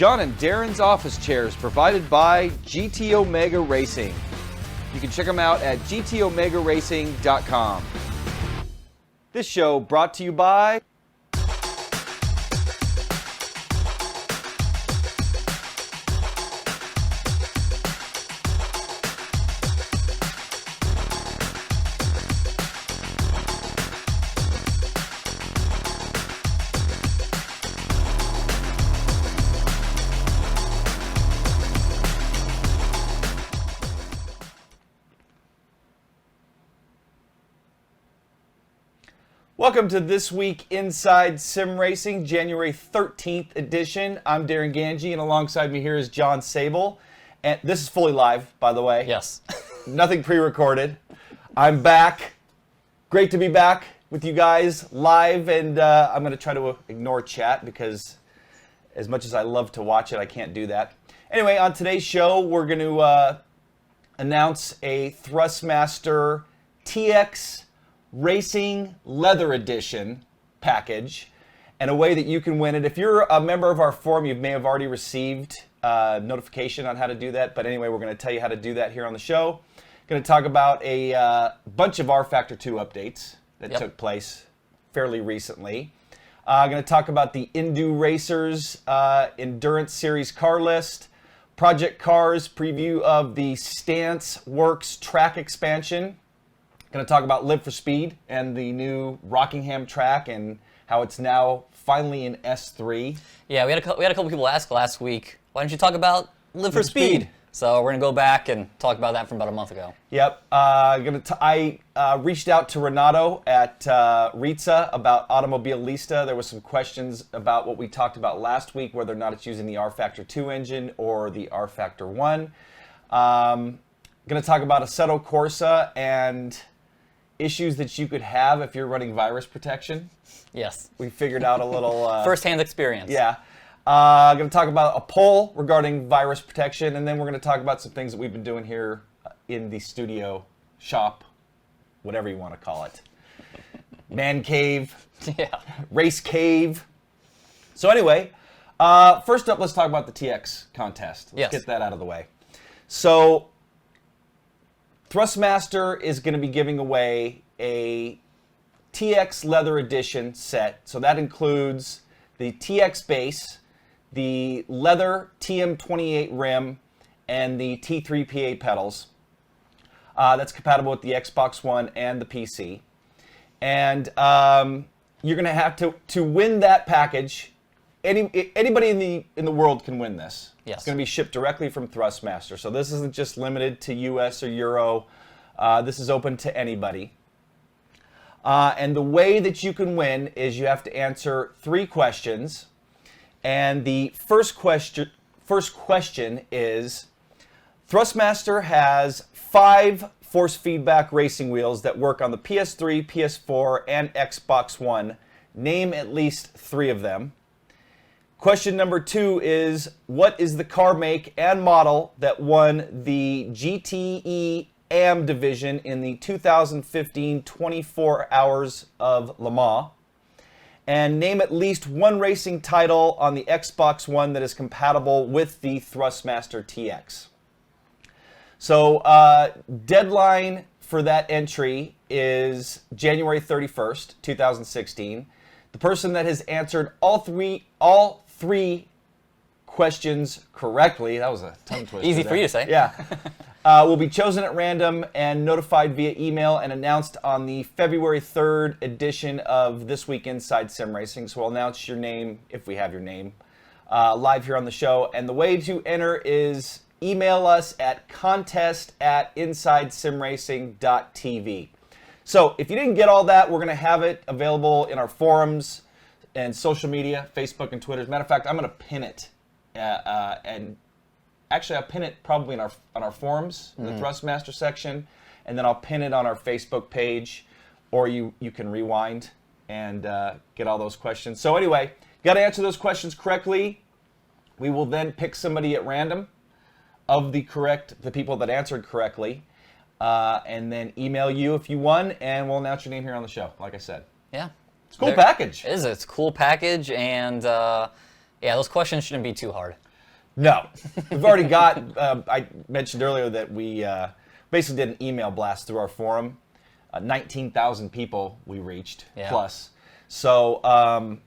John and Darin's office chairs provided by GT Omega Racing. You can check them out at gtomegaracing.com. This show brought to you by Welcome to This Week Inside Sim Racing, January 13th edition. I'm Darin Ganji, and alongside me here is John Sable. And this is fully live, by the way. Yes. Nothing pre-recorded. I'm back. Great to be back with you guys live, and I'm going to try to ignore chat because as much as I love to watch it, I can't do that. Anyway, on today's show, we're going to announce a Thrustmaster TX Racing Leather Edition package and a way that you can win it. If you're a member of our forum, you may have already received notification on how to do that. But anyway, we're going to tell you how to do that here on the show. Going to talk about a bunch of rFactor 2 updates that took place fairly recently. Going to talk about the EnduRacers Endurance Series car list, Project Cars preview of the StanceWorks track expansion. Going to talk about Live for Speed and the new Rockingham track and how it's now finally in S3. Yeah, we had a couple people ask last week, why don't you talk about Live for Speed? So we're going to go back and talk about that from about a month ago. Yep. I reached out to Renato at Rizza about Automobilista. There was some questions about what we talked about last week, whether or not it's using the rFactor 2 engine or the rFactor 1. Going to talk about Assetto Corsa and issues that you could have if you're running virus protection. Yes. We figured out a little... first-hand experience. Yeah. Going to talk about a poll regarding virus protection, and then we're going to talk about some things that we've been doing here in the studio shop, whatever you want to call it. Man cave. Yeah. Race cave. So anyway, first up, let's talk about the TX contest. Let's get that out of the way. So Thrustmaster is going to be giving away a TX Leather Edition set. So that includes the TX base, the leather TM28 rim, and the T3PA pedals. That's compatible with the Xbox One and the PC. And you're going to have to win that package. Anybody in the world can win this. Yes. It's going to be shipped directly from Thrustmaster. So this isn't just limited to US or Euro. This is open to anybody. And the way that you can win is you have to answer 3 questions. And the first question is, Thrustmaster has 5 force feedback racing wheels that work on the PS3, PS4, and Xbox One. Name at least 3 of them. Question number 2 is, what is the car make and model that won the GTE AM division in the 2015 24 Hours of Le Mans? And name at least 1 racing title on the Xbox One that is compatible with the Thrustmaster TX. So deadline for that entry is January 31st, 2016. The person that has answered all three questions correctly, that was a tongue twister. Easy for you to say. Yeah. Will be chosen at random and notified via email and announced on the February 3rd edition of This Week Inside Sim Racing. So we'll announce your name, if we have your name, live here on the show. And the way to enter is email us at contest@insidesimracing.tv. So if you didn't get all that, we're going to have it available in our forums and social media, Facebook and Twitter. As a matter of fact, I'm going to pin it. And actually, I'll pin it probably on our forums, in the Thrustmaster section, and then I'll pin it on our Facebook page, or you can rewind and get all those questions. So anyway, you got to answer those questions correctly. We will then pick somebody at random of the people that answered correctly, and then email you if you won, and we'll announce your name here on the show, like I said. Yeah. It's a cool package. It is. It's a cool package, and yeah, those questions shouldn't be too hard. No. We've already got, I mentioned earlier that we basically did an email blast through our forum. 19,000 people we reached, plus. So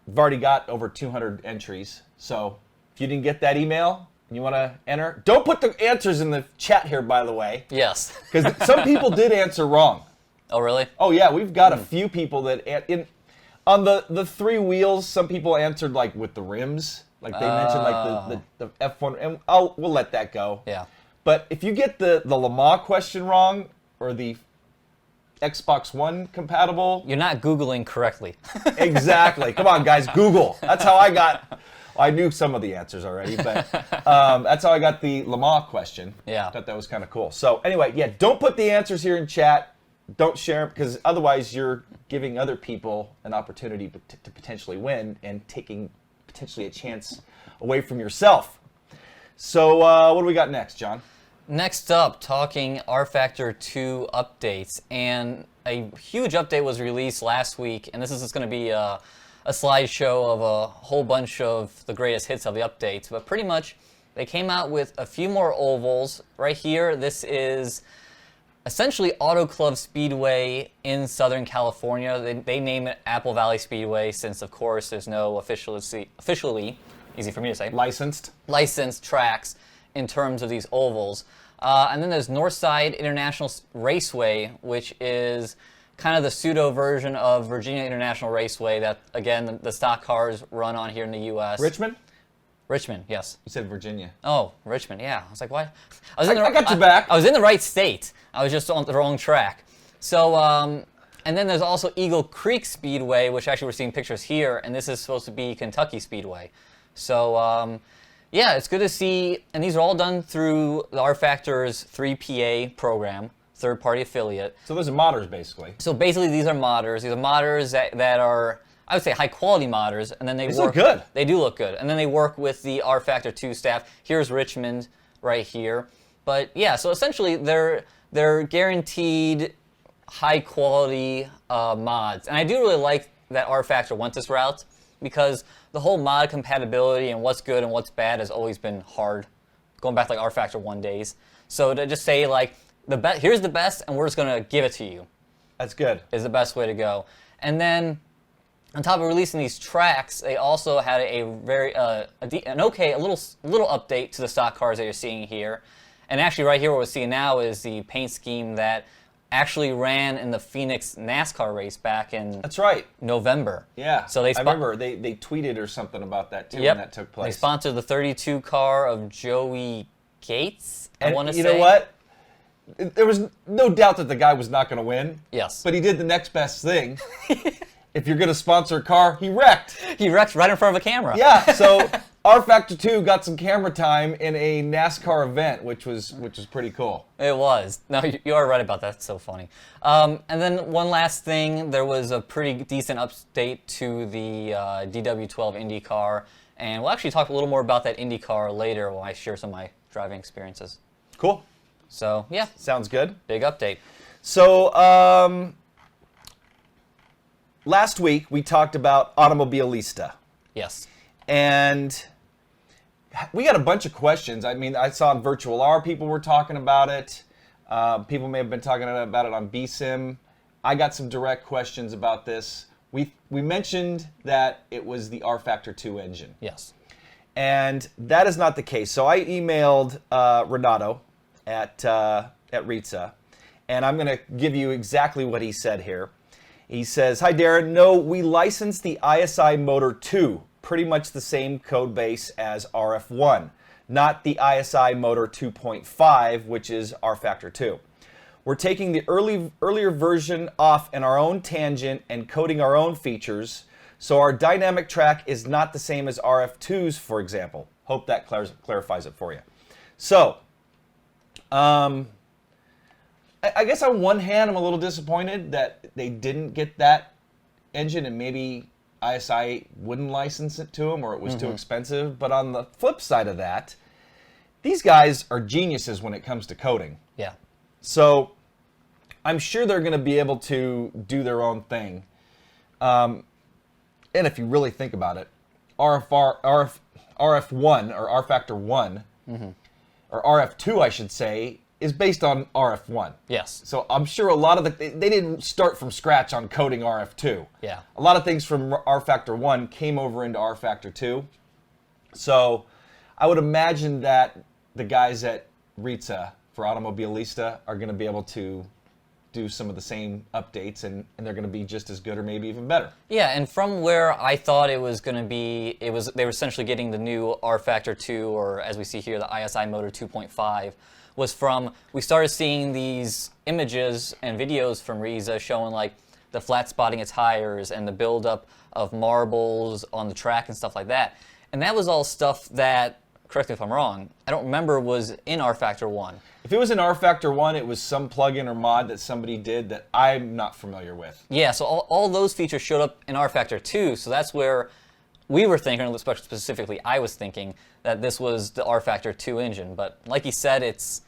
we've already got over 200 entries. So if you didn't get that email and you want to enter, don't put the answers in the chat here, by the way. Yes. Because some people did answer wrong. Oh, really? Oh, yeah. We've got a few people that, on the 3 wheels, some people answered like with the rims. Like they mentioned like the F1, and we'll let that go. Yeah. But if you get the Le Mans question wrong, or the Xbox One compatible, You're not Googling correctly. exactly. Come on, guys, Google. That's how I got. I knew some of the answers already, but that's how I got the Le Mans question. Yeah. I thought that was kind of cool. So anyway, yeah, don't put the answers here in chat. Don't share them, because otherwise you're giving other people an opportunity to potentially win and taking potentially a chance away from yourself. So what do we got next, John? Next up, talking rFactor 2 updates, and a huge update was released last week, and this is just going to be a slideshow of a whole bunch of the greatest hits of the updates, but pretty much they came out with a few more ovals. Right here, this is essentially Auto Club Speedway in Southern California. They name it Apple Valley Speedway since, of course, there's no officially, easy for me to say, licensed tracks in terms of these ovals. And then there's Northside International Raceway, which is kind of the pseudo version of Virginia International Raceway that, again, the stock cars run on here in the U.S. Richmond, yes. You said Virginia. Oh, Richmond, yeah. I was like, what? I got your back. I was in the right state. I was just on the wrong track. So, and then there's also Eagle Creek Speedway, which actually we're seeing pictures here, and this is supposed to be Kentucky Speedway. So, yeah, it's good to see, and these are all done through the rFactor's 3PA program, third-party affiliate. So those are modders, basically. So basically, these are modders. These are modders that are, I would say, high-quality modders, and then they look good. They do look good, and then they work with the rFactor 2 staff. Here's Richmond right here. But yeah, so essentially, they're guaranteed high-quality mods, and I do really like that rFactor went this route, because the whole mod compatibility and what's good and what's bad has always been hard, going back to like rFactor 1 days. So to just say like, here's the best, and we're just gonna give it to you. That's good. Is the best way to go. And then, on top of releasing these tracks, they also had a very a little update to the stock cars that you're seeing here. And actually, right here, what we're seeing now is the paint scheme that actually ran in the Phoenix NASCAR race back in November. Yeah, so I remember they tweeted or something about that too when that took place. They sponsored the 32 car of Joey Gates, I want to say. You know what? There was no doubt that the guy was not going to win. Yes. But he did the next best thing. If you're going to sponsor a car, he wrecked. He wrecked right in front of a camera. Yeah, so rFactor 2 got some camera time in a NASCAR event, which was pretty cool. It was. No, you are right about that. It's so funny. And then one last thing, there was a pretty decent update to the DW12 IndyCar, and we'll actually talk a little more about that IndyCar later when I share some of my driving experiences. Cool. So, yeah. Sounds good. Big update. So, last week we talked about Automobilista. Yes. And we got a bunch of questions. I mean, I saw on Virtual R people were talking about it. People may have been talking about it on BSIM. I got some direct questions about this. We mentioned that it was the rFactor 2 engine. Yes. And that is not the case. So I emailed Renato at Ritza, and I'm going to give you exactly what he said here. He says, "Hi, Darin. No, we licensed the ISI Motor 2, pretty much the same code base as RF1, not the ISI Motor 2.5, which is rFactor 2. We're taking the earlier version off in our own tangent and coding our own features, so our dynamic track is not the same as RF2's, for example." Hope that clarifies it for you. So, I guess on one hand, I'm a little disappointed that they didn't get that engine, and maybe ISI wouldn't license it to them, or it was too expensive. But on the flip side of that, these guys are geniuses when it comes to coding. Yeah. So I'm sure they're going to be able to do their own thing. And if you really think about it, RF1 or rFactor 1, or RF2, I should say, is based on RF1. Yes. So I'm sure a lot of they didn't start from scratch on coding RF2. Yeah. A lot of things from rFactor 1 came over into rFactor 2. So I would imagine that the guys at RITSA for Automobilista are going to be able to do some of the same updates, and they're going to be just as good or maybe even better. Yeah, and from where I thought it was going to be, they were essentially getting the new rFactor 2, or as we see here, the ISI motor 2.5, was from, we started seeing these images and videos from RISA showing like the flat spotting of tires and the buildup of marbles on the track and stuff like that. And that was all stuff that, correct me if I'm wrong, I don't remember was in rFactor 1. If it was in rFactor 1, it was some plugin or mod that somebody did that I'm not familiar with. Yeah, so all those features showed up in rFactor 2, so that's where we were thinking, or specifically I was thinking, that this was the rFactor 2 engine. But like you said, it's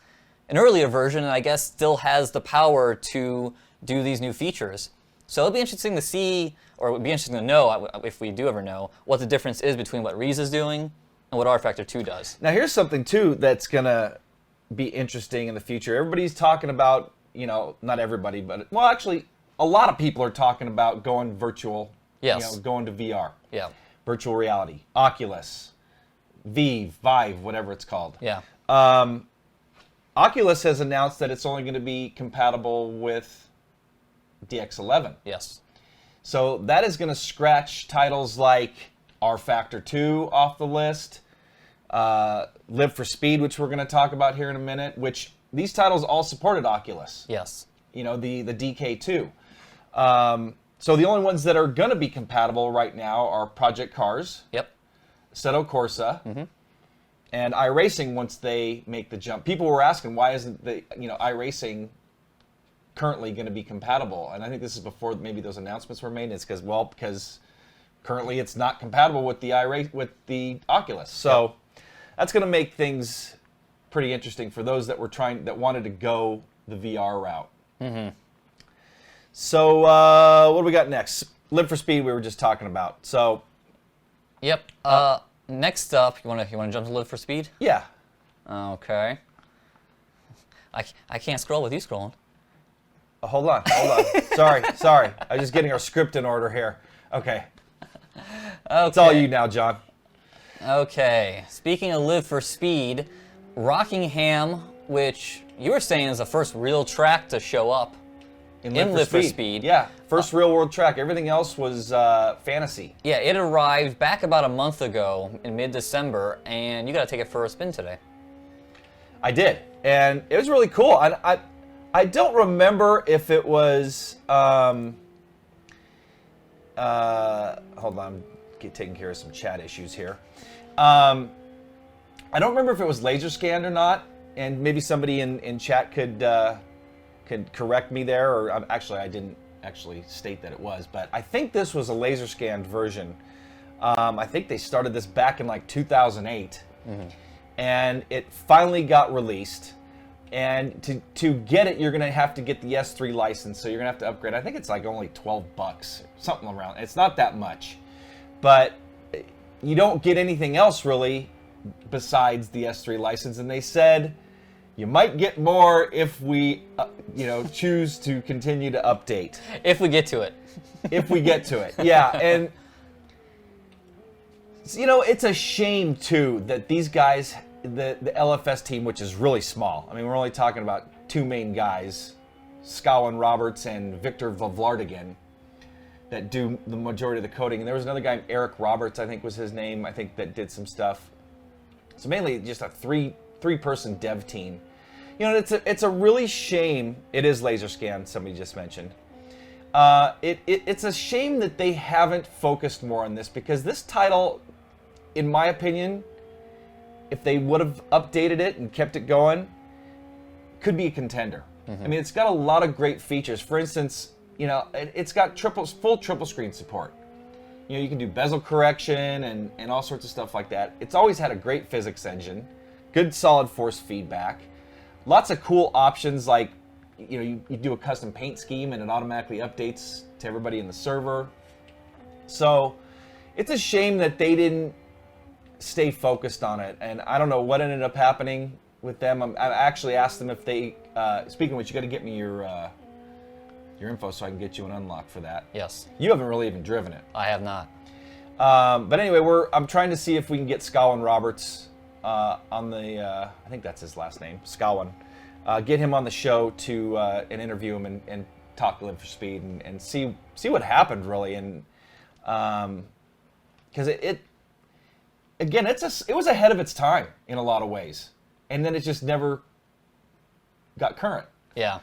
an earlier version, and I guess still has the power to do these new features. So it'll be interesting to see, or it would be interesting to know, if we do ever know, what the difference is between what RISA's doing and what rFactor 2 does. Now here's something too that's gonna be interesting in the future. Everybody's talking about, not everybody, but well, actually, a lot of people are talking about going virtual. Yes. Going to VR. Yeah. Virtual reality. Oculus, Vive, whatever it's called. Yeah. Oculus has announced that it's only going to be compatible with DX11. Yes. So that is going to scratch titles like rFactor 2 off the list, Live for Speed, which we're going to talk about here in a minute, which these titles all supported Oculus. Yes. The DK2. So the only ones that are going to be compatible right now are Project Cars, Yep. Assetto Corsa, and iRacing once they make the jump. People were asking, why isn't the iRacing currently going to be compatible? And I think this is before maybe those announcements were made. It's because currently it's not compatible with the Oculus. So that's going to make things pretty interesting for those that wanted to go the VR route. So what do we got next? Live for Speed we were just talking about. So Yep. Next up, you wanna jump to Live for Speed? yeah. Okay. I can't scroll with you scrolling. Hold on. Sorry. I'm just getting our script in order here. Okay. It's all you now, John. Okay. Speaking of Live for Speed, Rockingham, which you were saying is the first real track to show up in Live for Speed. Yeah, first real world track. Everything else was fantasy. Yeah, it arrived back about a month ago in mid-December, and you got to take it for a spin today. I did, and it was really cool. I don't remember if it was. Hold on, taking care of some chat issues here. I don't remember if it was laser scanned or not, and maybe somebody in chat could correct me there, or actually I didn't actually state that it was, but I think this was a laser scanned version. I think they started this back in like 2008, and it finally got released. And to get it, you're gonna have to get the S3 license, so you're gonna have to upgrade. I think it's like only $12, something around. It's not that much, but you don't get anything else really besides the S3 license. And they said you might get more if we, choose to continue to update. If we get to it. If we get to it, yeah. And it's a shame too that these guys, the LFS team, which is really small. I mean, we're only talking about two main guys, Scowen Roberts and Victor Vavlardigan, that do the majority of the coding. And there was another guy, Eric Roberts, I think was his name, I think, that did some stuff. So mainly just a three-person dev team. It's a really shame. It is laser scan, somebody just mentioned. It's a shame that they haven't focused more on this, because this title, in my opinion, if they would have updated it and kept it going, could be a contender. I mean, it's got a lot of great features. For instance, it's got full triple screen support. You can do bezel correction and all sorts of stuff like that. It's always had a great physics engine, good solid force feedback, lots of cool options like, you do a custom paint scheme and it automatically updates to everybody in the server. So it's a shame that they didn't stay focused on it, and I don't know what ended up happening with them. I actually asked them if they. Speaking of which, you got to get me your info so I can get you an unlock for that. Yes. You haven't really even driven it. I have not. But anyway, I'm trying to see if we can get Scowen Roberts on the. I think that's his last name, Scowen. Get him on the show to and interview him and talk to Live for Speed and see what happened really, and because it was ahead of its time in a lot of ways, and then it just never got current. Yeah.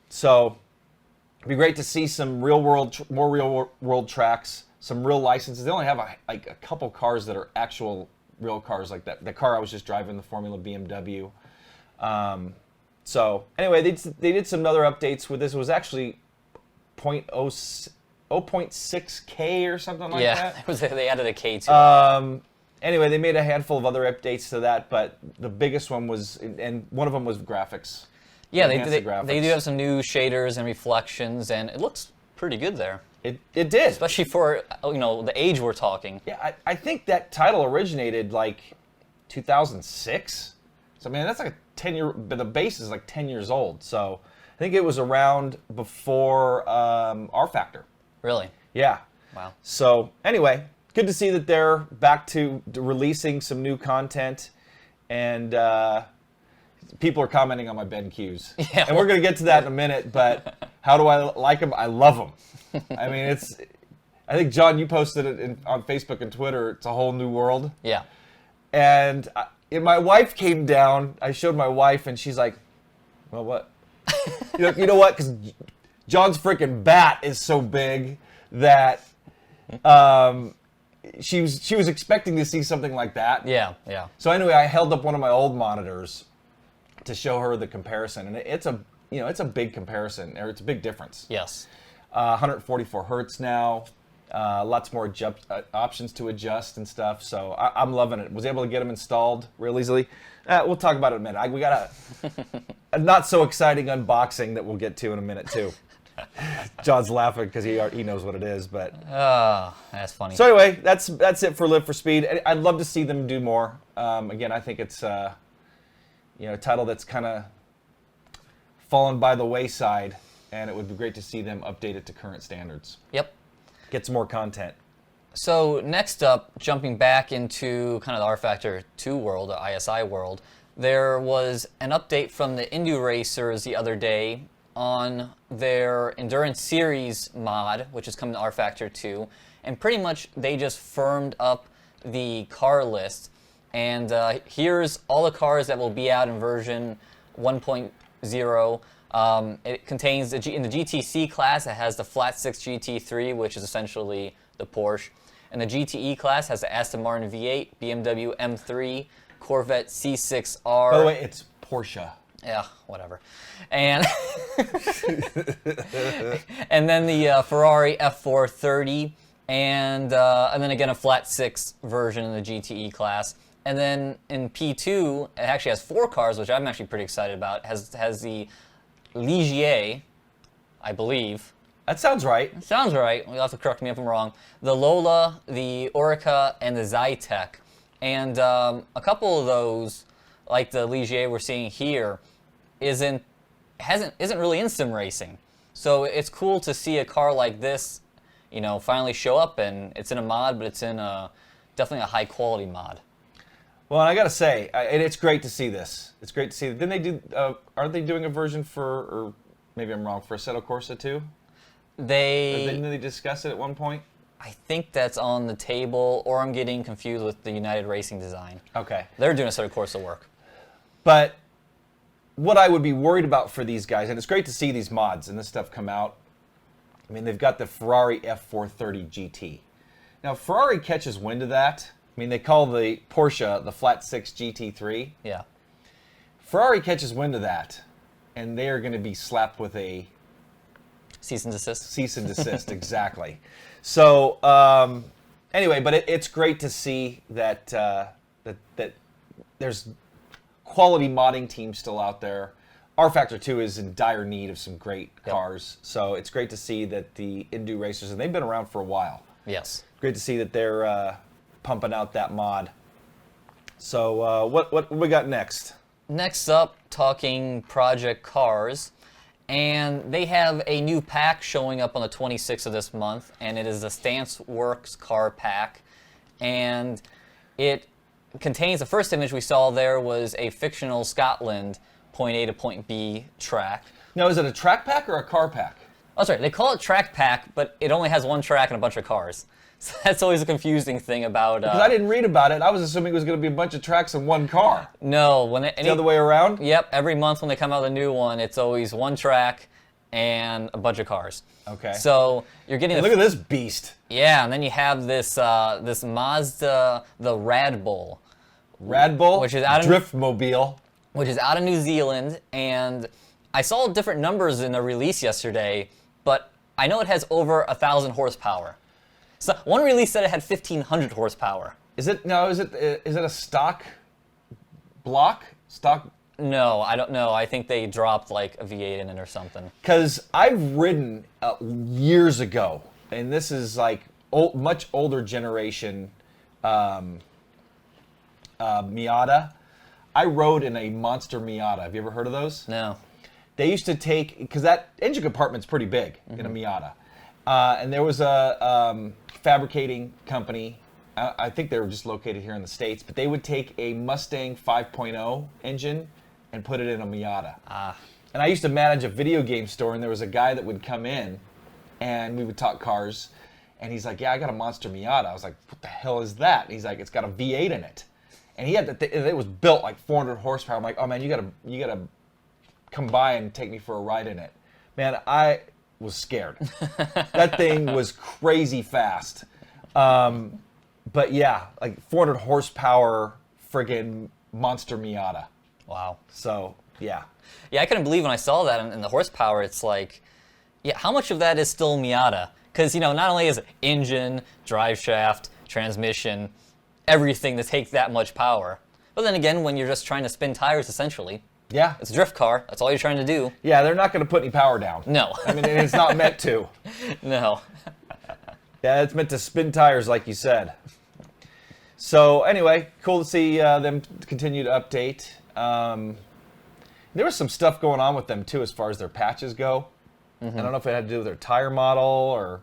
So it'd be great to see some more real world tracks, some real licenses. They only have a couple cars that are actual real cars, like that. The car I was just driving, the Formula BMW. So anyway, they did some other updates with this. It was actually 0.6K or something like that. Yeah, they added a K to it. Anyway, they made a handful of other updates to that, but the biggest one was, and one of them was graphics. Yeah, Enhance the graphics. they do have some new shaders and reflections, and it looks pretty good there. It did. Especially for, the age we're talking. Yeah, I think that title originated like 2006. So, I mean, that's like a 10-year, but the base is like 10 years old. So, I think it was around before rFactor. Really? Yeah. Wow. So, anyway, good to see that they're back to releasing some new content. And people are commenting on my BenQs. Yeah. And we're going to get to that in a minute, but how do I like them? I love them. I mean, I think, John, you posted it on Facebook and Twitter. It's a whole new world. Yeah. And my wife came down. I showed my wife, and she's like, well, what? You know what? Because John's freaking bat is so big that she was expecting to see something like that. Yeah. So anyway, I held up one of my old monitors to show her the comparison, and it's a big comparison, or it's a big difference. Yes. 144 hertz now, lots more options to adjust and stuff. So I'm loving it. Was able to get them installed real easily. We'll talk about it in a minute. We got a not so exciting unboxing that we'll get to in a minute too. John's laughing because he knows what it is, but that's funny. So anyway, that's it for Live for Speed. I'd love to see them do more. Again, I think it's a title that's kind of fallen by the wayside, and it would be great to see them update it to current standards. Yep. Get some more content. So next up, jumping back into kind of the rFactor 2 world, or ISI world, there was an update from the EnduRacers the other day on their Endurance Series mod, which is coming to rFactor 2, and pretty much they just firmed up the car list. And here's all the cars that will be out in version 1.0. It contains, in the GTC class, it has the Flat 6 GT3, which is essentially the Porsche. And the GTE class has the Aston Martin V8, BMW M3, Corvette C6R. By the way, it's Porsche. Yeah, whatever. And and then the Ferrari F430, and then again a Flat 6 version in the GTE class. And then in P2, it actually has 4 cars, which I'm actually pretty excited about. It has the Ligier, I believe. That sounds right. Sounds right. You'll have to correct me if I'm wrong. The Lola, the Orica, and the Zytek. And a couple of those, like the Ligier we're seeing here, isn't really in sim racing. So it's cool to see a car like this, finally show up, and it's in a mod, but it's in definitely a high quality mod. Well, and I gotta say, it's great to see this. It's great to see. Didn't they do? Aren't they doing a version for, or maybe I'm wrong, for Assetto Corsa too? Didn't they discuss it at one point? I think that's on the table, or I'm getting confused with the United Racing Design. Okay. They're doing Assetto Corsa work. But what I would be worried about for these guys, and it's great to see these mods and this stuff come out. I mean, they've got the Ferrari F430 GT. Now, Ferrari catches wind of that. I mean, they call the Porsche the Flat 6 GT3. Yeah. Ferrari catches wind of that, and they are going to be slapped with a cease and desist. Cease and desist, exactly. So, anyway, but it's great to see that that there's quality modding teams still out there. rFactor 2 is in dire need of some great cars, so it's great to see that the EnduRacers, and they've been around for a while. Yes. Great to see that they're pumping out that mod. So what we got next? Next up, talking Project Cars. And they have a new pack showing up on the 26th of this month, and it is the StanceWorks car pack. And it contains, the first image we saw there was a fictional Scotland point A to point B track. Now, is it a track pack or a car pack? Oh, sorry, they call it track pack, but it only has one track and a bunch of cars. So that's always a confusing thing about... Because I didn't read about it. I was assuming it was going to be a bunch of tracks in one car. No. The other way around? Yep, every month when they come out with a new one, it's always one track and a bunch of cars. Okay. So you're getting... Look at this beast. Yeah, and then you have this this Mazda, the Rad Bull. Rad Bull? Which is out of... Driftmobile. Which is out of New Zealand, and I saw different numbers in the release yesterday, but I know it has over 1,000 horsepower. So one release said it had 1,500 horsepower. Is it a stock block? Stock? No, I don't know. I think they dropped like a V8 in it or something. Because I've ridden years ago, and this is like much older generation Miata. I rode in a monster Miata. Have you ever heard of those? No. They used to take, because that engine compartment's pretty big in a Miata. And there was a fabricating company, I think they were just located here in the States, but they would take a Mustang 5.0 engine and put it in a Miata. And I used to manage a video game store, and there was a guy that would come in, and we would talk cars, and he's like, yeah, I got a monster Miata. I was like, what the hell is that? And he's like, it's got a V8 in it. And he had it was built like 400 horsepower. I'm like, oh man, you gotta come by and take me for a ride in it. Man, I was scared. That thing was crazy fast. But yeah, like 400 horsepower friggin' monster Miata. Wow. So, yeah. Yeah, I couldn't believe when I saw that in the horsepower. It's like, yeah, how much of that is still Miata? Because, not only is it engine, drive shaft, transmission, everything to take that much power. But then again, when you're just trying to spin tires, essentially, yeah, it's a drift car. That's all you're trying to do. Yeah, they're not going to put any power down. No. I mean, it's not meant to. No. Yeah, it's meant to spin tires, like you said. So anyway, cool to see them continue to update. There was some stuff going on with them too, as far as their patches go. I don't know if it had to do with their tire model or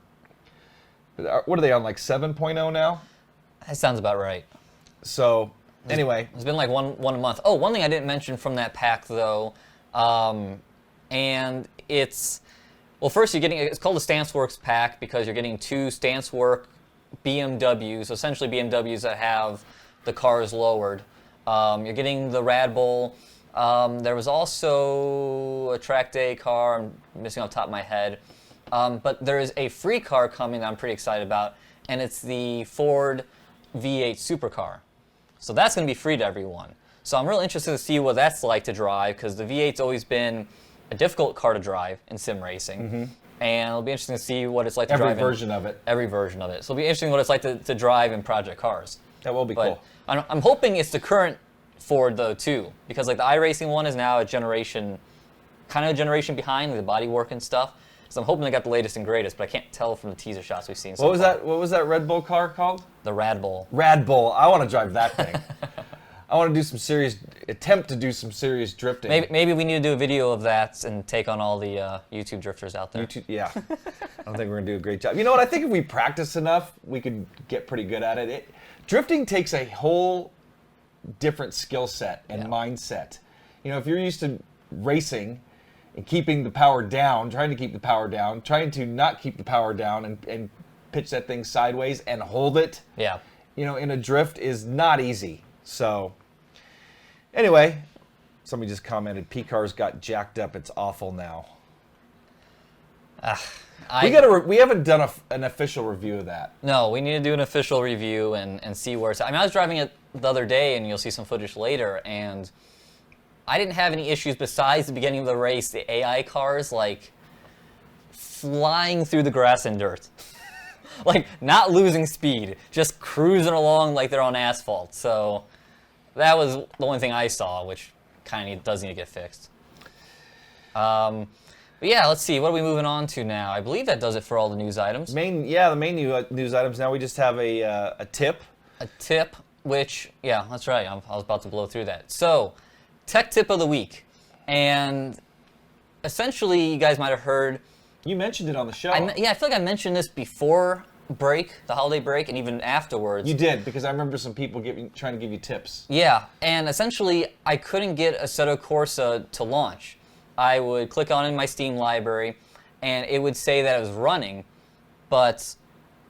what are they on, like 7.0 now? That sounds about right. So anyway, it's been like one a month. Oh, one thing I didn't mention from that pack though, and it's first you're getting, it's called the StanceWorks pack because you're getting two StanceWorks BMWs, essentially BMWs that have the cars lowered. You're getting the Rad Bull. There was also a track day car, I'm missing off the top of my head. But there is a free car coming that I'm pretty excited about, and it's the Ford V8 supercar. So that's going to be free to everyone. So I'm really interested to see what that's like to drive, because the V8's always been a difficult car to drive in sim racing. And it'll be interesting to see what it's like to drive every version of it. Every version of it. So it'll be interesting what it's like to drive in Project Cars. That will be But cool. I'm hoping it's the current Ford though too, because like the iRacing one is now a generation behind, the bodywork and stuff. So I'm hoping they got the latest and greatest, but I can't tell from the teaser shots we've seen so What was far. that? What was that Red Bull car called? The Rad Bull. Rad Bull. I want to drive that thing. I want to attempt to do some serious drifting. Maybe we need to do a video of that and take on all the YouTube drifters out there. Yeah. I don't think we're going to do a great job. You know what? I think if we practice enough, we could get pretty good at it. Drifting takes a whole different skill set and mindset. If you're used to racing and keeping the power down, trying to keep the power down, trying to not keep the power down and pitch that thing sideways and hold it, Yeah. In a drift is not easy. So, anyway, somebody just commented, P-Cars got jacked up. It's awful now. We haven't done an official review of that. No, we need to do an official review and see where it's at. I mean, I was driving it the other day, and you'll see some footage later, and I didn't have any issues besides the beginning of the race. The AI cars, like, flying through the grass and dirt. Like, not losing speed, just cruising along like they're on asphalt. So that was the only thing I saw, which kind of does need to get fixed. But yeah, let's see. What are we moving on to now? I believe that does it for all the news items. The main news items. Now we just have a tip. A tip, which, yeah, that's right. I was about to blow through that. So, tech tip of the week. And essentially, you guys might have heard. You mentioned it on the show. I feel like I mentioned this before the holiday break, and even afterwards. You did, because I remember some people trying to give you tips. Yeah, and essentially, I couldn't get Assetto Corsa to launch. I would click on it in my Steam library, and it would say that it was running, but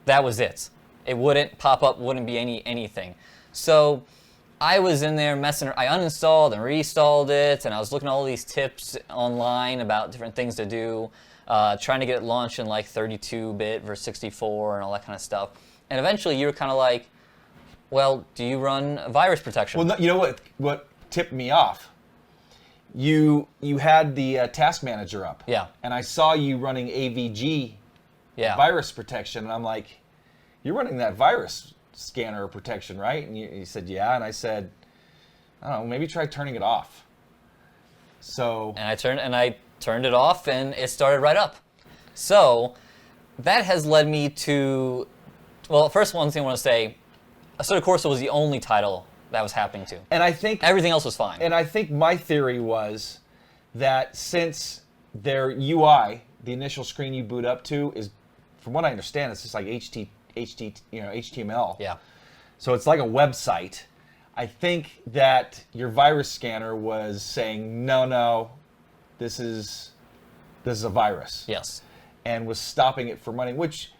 that was it. It wouldn't pop up, wouldn't be anything. So I was in there messing around. I uninstalled and reinstalled it, and I was looking at all these tips online about different things to do, trying to get it launched in like 32-bit versus 64 and all that kind of stuff. And eventually, you were kind of like, well, do you run virus protection? Well, no, you know what tipped me off? You had the task manager up. Yeah. And I saw you running AVG virus protection, and I'm like, you're running that virus scanner protection, right? And you said, yeah. And I said, I don't know, maybe try turning it off. So. And I turned it off, and it started right up. So that has led me to, well, first one thing I want to say, Assetto Corsa was the only title that was happening to. And I think everything else was fine. And I think my theory was that since their UI, the initial screen you boot up to, is, from what I understand, it's just like HTML. Yeah. So it's like a website. I think that your virus scanner was saying, no, this is a virus. Yes. And was stopping it from running, which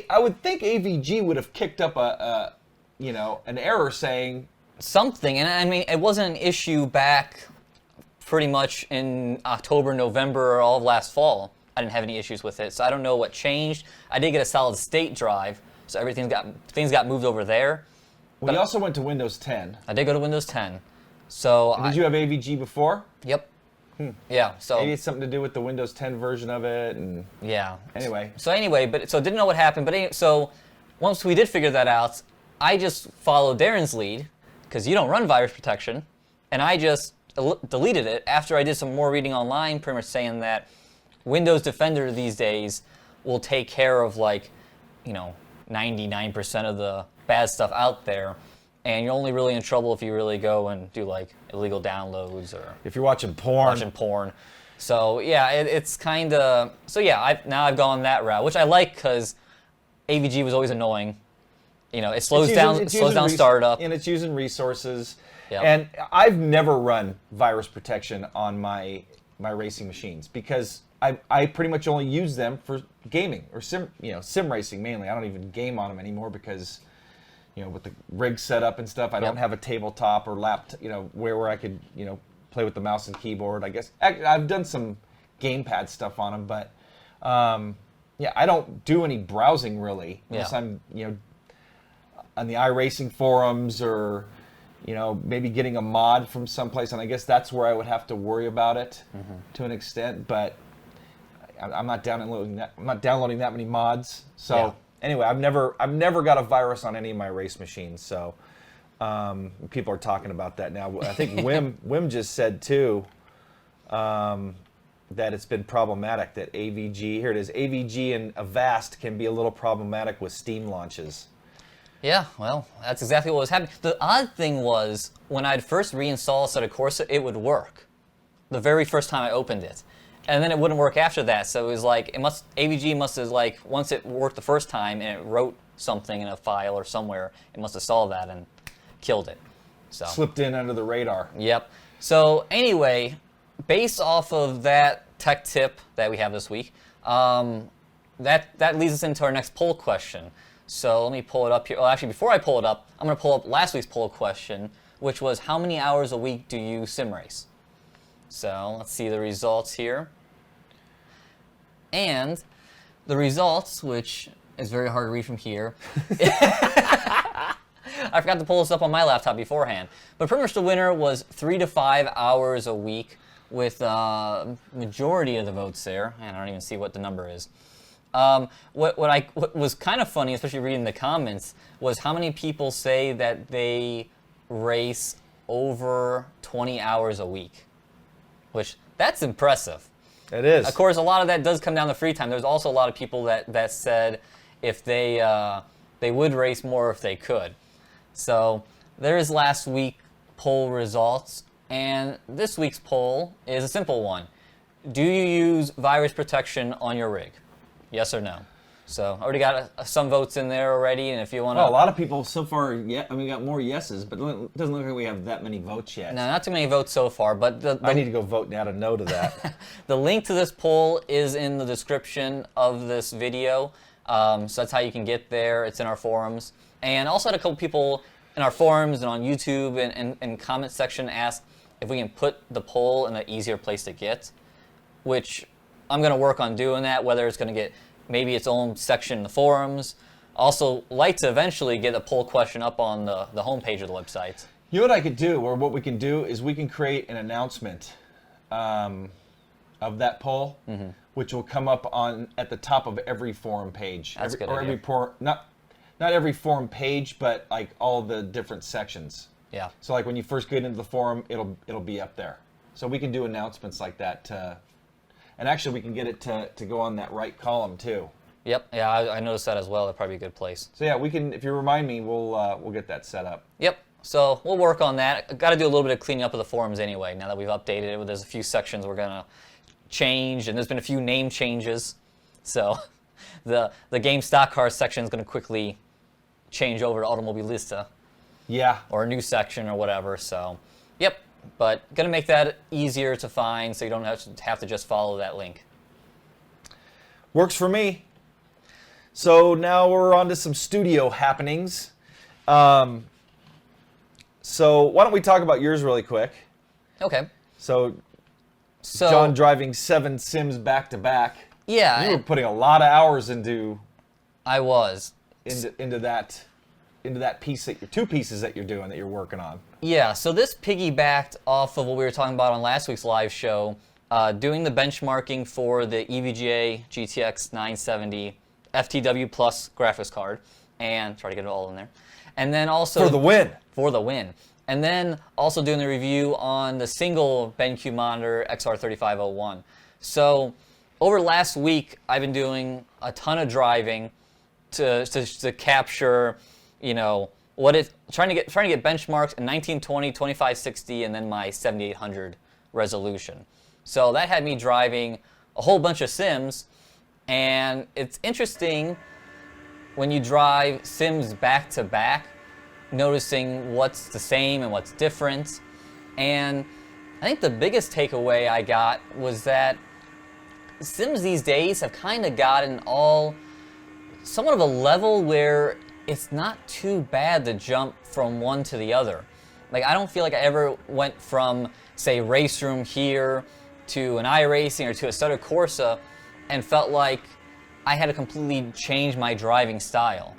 I would think AVG would have kicked up an error saying something. And I mean, it wasn't an issue back pretty much in October, November, or all of last fall. I didn't have any issues with it, so I don't know what changed. I did get a solid state drive, so things got moved over there. Well, you also went to Windows 10. I did go to Windows 10. So did you have AVG before? Yep. Yeah. So maybe it's something to do with the Windows 10 version of it, and yeah. Anyway. So didn't know what happened, but so once we did figure that out, I just followed Darin's lead, because you don't run virus protection, and I just deleted it after I did some more reading online, pretty much saying that Windows Defender these days will take care of 99% of the bad stuff out there, and you're only really in trouble if you really go and do illegal downloads or if you're watching porn. So yeah, it's kind of now I've gone that route, which I like because AVG was always annoying. It slows down startup, and it's using resources. Yep. And I've never run virus protection on my racing machines because I pretty much only use them for gaming or sim racing mainly. I don't even game on them anymore because with the rig setup and stuff, I don't have a tabletop or laptop where I could play with the mouse and keyboard. I guess I've done some gamepad stuff on them, but I don't do any browsing really unless I'm on the iRacing forums or maybe getting a mod from someplace, and I guess that's where I would have to worry about it to an extent. But I'm not downloading that. I'm not downloading that many mods. So anyway, I've never got a virus on any of my race machines. So people are talking about that now. I think Wim just said too that it's been problematic that AVG. Here it is. AVG and Avast can be a little problematic with Steam launches. Yeah, well, that's exactly what was happening. The odd thing was, when I'd first reinstall Assetto Corsa, it would work the very first time I opened it. And then it wouldn't work after that, so it was AVG must have, once it worked the first time and it wrote something in a file or somewhere, it must have saw that and killed it. So slipped in under the radar. Yep. So anyway, based off of that tech tip that we have this week, that leads us into our next poll question. So let me pull it up here. Well, actually, before I pull it up, I'm going to pull up last week's poll question, which was, how many hours a week do you sim race? So let's see the results here. And the results, which is very hard to read from here. I forgot to pull this up on my laptop beforehand. But pretty much the winner was 3 to 5 hours a week, with majority of the votes there. And I don't even see what the number is. What was kind of funny, especially reading the comments, was how many people say that they race over 20 hours a week, which that's impressive. It is. Of course, a lot of that does come down to free time. There's also a lot of people that said if they would race more if they could. So there's last week poll results, and this week's poll is a simple one. Do you use virus protection on your rig? Yes or no? So I already got some votes in there already, and if you want to... Oh, a lot of people so far, yeah, I mean, we got more yeses, but it doesn't look like we have that many votes yet. No, not too many votes so far, but... I need to go vote now to no to that. The link to this poll is in the description of this video, so that's how you can get there. It's in our forums. And also had a couple people in our forums and on YouTube and comment section ask if we can put the poll in an easier place to get, which I'm going to work on doing that, whether it's going to get maybe its own section in the forums. Also, like to eventually get a poll question up on the homepage of the website. You know what I could do, or what we can do, is we can create an announcement of that poll, which will come up at the top of every forum page. That's a good idea. Not every forum page, but like all the different sections. Yeah. So like when you first get into the forum, it'll be up there. So we can do announcements like that. And actually, we can get it to go on that right column too. Yep. Yeah, I noticed that as well. That'd probably be a good place. So yeah, we can. If you remind me, we'll get that set up. Yep. So we'll work on that. Got to do a little bit of cleaning up of the forums anyway. Now that we've updated it, there's a few sections we're gonna change, and there's been a few name changes. So the game stock car section is gonna quickly change over to Automobilista. Yeah. Or a new section or whatever. So, yep. But gonna make that easier to find, so you don't have to just follow that link. Works for me. So now we're on to some studio happenings. So why don't we talk about yours really quick? Okay. So John driving 7 sims back to back. Yeah. You were putting a lot of hours into. I was. Into that piece that 2 pieces that you're doing that you're working on. Yeah, so this piggybacked off of what we were talking about on last week's live show, doing the benchmarking for the EVGA GTX 970 FTW Plus graphics card, and try to get it all in there. And then also... For the win! For the win. And then also doing the review on the single BenQ monitor XR3501. So over last week, I've been doing a ton of driving to capture, you know, trying to get benchmarks in 1920, 2560, and then my 7800 resolution. So that had me driving a whole bunch of sims, and it's interesting when you drive sims back to back, noticing what's the same and what's different. And I think the biggest takeaway I got was that sims these days have kind of gotten all somewhat of a level where it's not too bad to jump from one to the other. Like, I don't feel like I ever went from, say, Race Room here to an iRacing or to Assetto Corsa and felt like I had to completely change my driving style.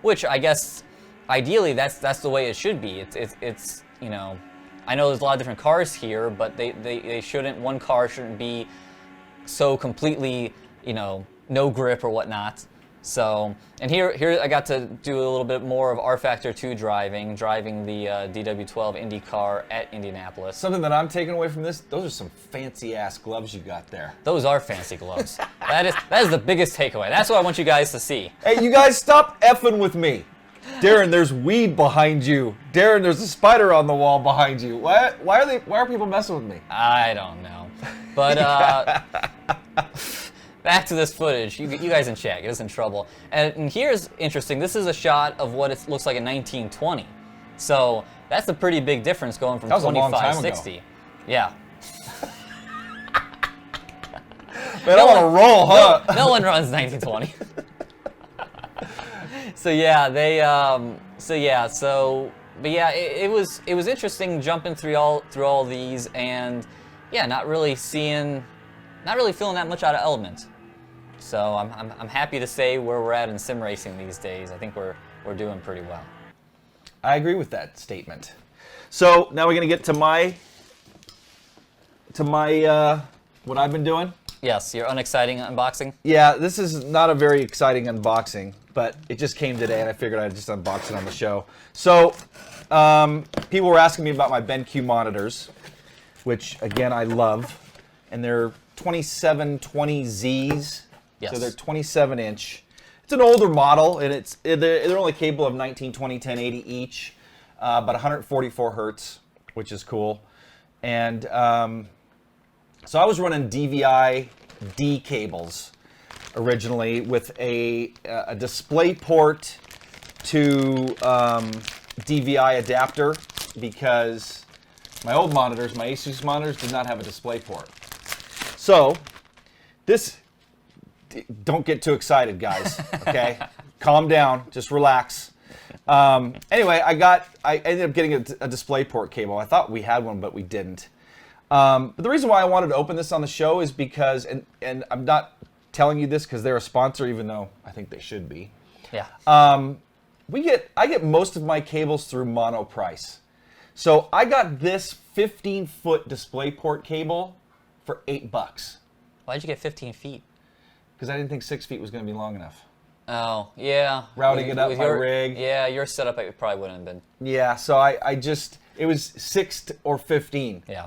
Which I guess, ideally, that's the way it should be. It's you know, I know there's a lot of different cars here, but one car shouldn't be so completely, you know, no grip or whatnot. So, and here I got to do a little bit more of rFactor 2 driving the DW12 Indy car at Indianapolis. Something that I'm taking away from this, those are some fancy-ass gloves you got there. Those are fancy gloves. That is the biggest takeaway. That's what I want you guys to see. Hey, you guys stop effing with me. Darin, there's weed behind you. Darin, there's a spider on the wall behind you. Why are people messing with me? I don't know. But, back to this footage. You guys in chat, get us in trouble. And here's interesting. This is a shot of what it looks like in 1920. So that's a pretty big difference going from 2560. Yeah. Man, I'm on a roll, huh? No one runs 1920. It was interesting jumping through all these, and yeah, not really feeling that much out of element. So I'm happy to say where we're at in sim racing these days. I think we're doing pretty well. I agree with that statement. So now we're gonna get to my what I've been doing. Yes, your unexciting unboxing. Yeah, this is not a very exciting unboxing, but it just came today, and I figured I'd just unbox it on the show. So people were asking me about my BenQ monitors, which again I love. and they're 2720Zs. Yes. So they're 27-inch. It's an older model, and they're only capable of 1920, 1080 each, but 144 hertz, which is cool. And so I was running DVI D cables originally with a display port to DVI adapter, because my old monitors, my Asus monitors, did not have a display port. So this, don't get too excited, guys, okay? Calm down, just relax. Anyway, I ended up getting a display port cable. I thought we had one, but we didn't. But the reason why I wanted to open this on the show is because, and I'm not telling you this because they're a sponsor, even though I think they should be. Yeah. I get most of my cables through Monoprice. So I got this 15-foot DisplayPort cable for $8. Why'd you get 15 feet? Because I didn't think 6 feet was going to be long enough. Oh, yeah. Routing it up my rig. Yeah, your setup it probably wouldn't have been. Yeah, so it was 6 or 15. Yeah.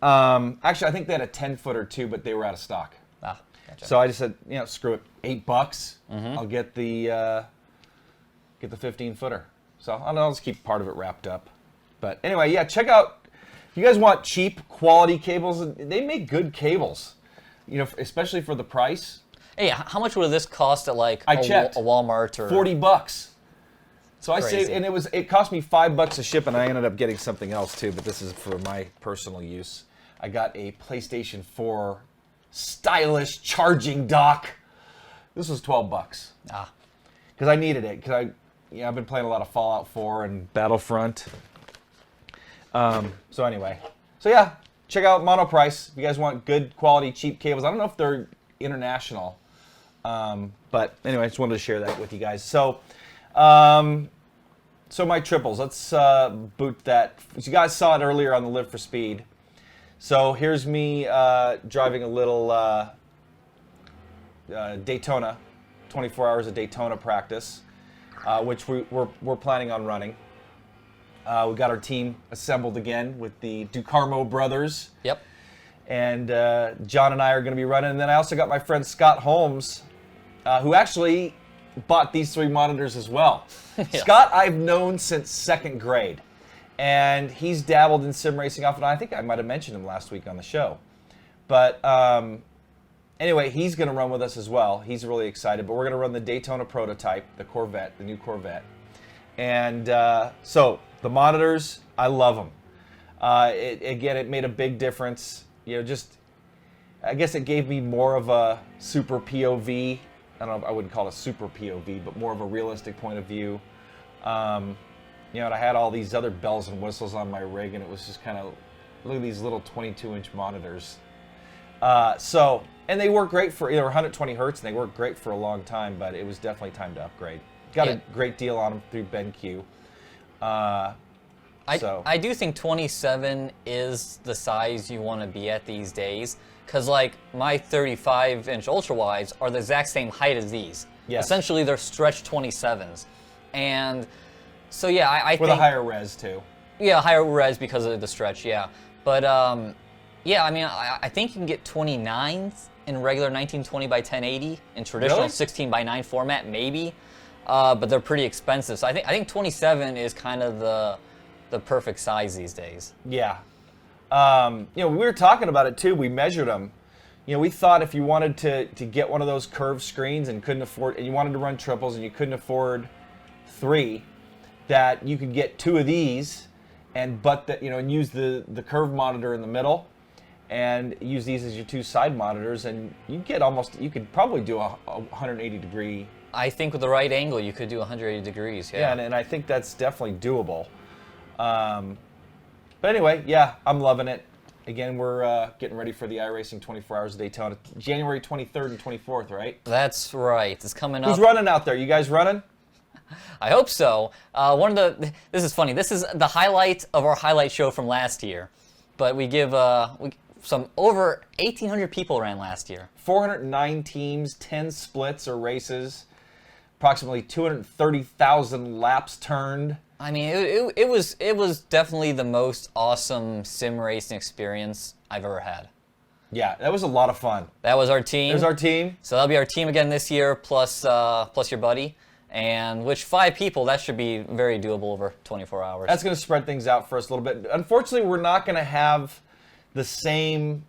Actually, I think they had a 10-footer too, but they were out of stock. Ah, gotcha. So I just said, screw it, $8. I'll get the 15-footer. So I'll just keep part of it wrapped up. But anyway, yeah, check out. If you guys want cheap quality cables, they make good cables. Especially for the price. Hey, how much would this cost at like I checked. a Walmart or $40. So I Crazy. saved, and it cost me $5 to ship, and I ended up getting something else too. But this is for my personal use. I got a PlayStation 4 stylish charging dock. This was $12. Ah. Because I needed it. Because I've been playing a lot of Fallout 4 and Battlefront. So anyway, yeah, check out Monoprice if you guys want good quality cheap cables. I don't know if they're international, but anyway, I just wanted to share that with you guys. So my triples. Let's boot that. You guys saw it earlier on the Live for Speed. So here's me driving a little Daytona, 24 hours of Daytona practice, which we're planning on running. We got our team assembled again with the Ducarmo brothers. Yep. And John and I are going to be running. And then I also got my friend Scott Holmes, who actually bought these 3 monitors as well. Yeah. Scott I've known since 2nd grade. And he's dabbled in sim racing off and on. I think I might have mentioned him last week on the show. But anyway, he's going to run with us as well. He's really excited. But we're going to run the Daytona prototype, the Corvette, the new Corvette. And so the monitors, I love them. It made a big difference. I guess it gave me more of a super POV. I don't know, I wouldn't call it a super POV, but more of a realistic point of view. And I had all these other bells and whistles on my rig, and it was just kind of, look at these little 22-inch monitors. And they work great for, 120 hertz, and they work great for a long time, but it was definitely time to upgrade. Got a great deal on them through BenQ. I do think 27 is the size you want to be at these days, because like my 35-inch ultra-wides are the exact same height as these. Yes. Essentially, they're stretched 27s. And so, yeah, I think... With a higher res, too. Yeah, higher res because of the stretch, yeah. But, yeah, I mean, I think you can get 29s in regular 1920 by 1080 in traditional Really? 16 by 9 format, maybe. But they're pretty expensive. So I think 27 is kind of the perfect size these days. Yeah. We were talking about it too. We measured them. We thought if you wanted to get one of those curved screens and couldn't afford, and you wanted to run triples and you couldn't afford 3, that you could get 2 of these and use the curved monitor in the middle and use these as your 2 side monitors, and you could probably do a 180 degree. I think with the right angle, you could do 180 degrees. Yeah, and I think that's definitely doable. But anyway, yeah, I'm loving it. Again, we're getting ready for the iRacing 24 Hours of Daytona, January 23rd and 24th, right? That's right. It's coming up. Who's running out there? You guys running? I hope so. This is funny. This is the highlight of our highlight show from last year, but we give some over 1,800 people ran last year. 409 teams, 10 splits or races, approximately 230,000 laps turned. I mean, it was definitely the most awesome sim racing experience I've ever had. Yeah, that was a lot of fun. That was our team. There's our team. So that'll be our team again this year, plus your buddy. And which 5 people, that should be very doable over 24 hours. That's going to spread things out for us a little bit. Unfortunately, we're not going to have the same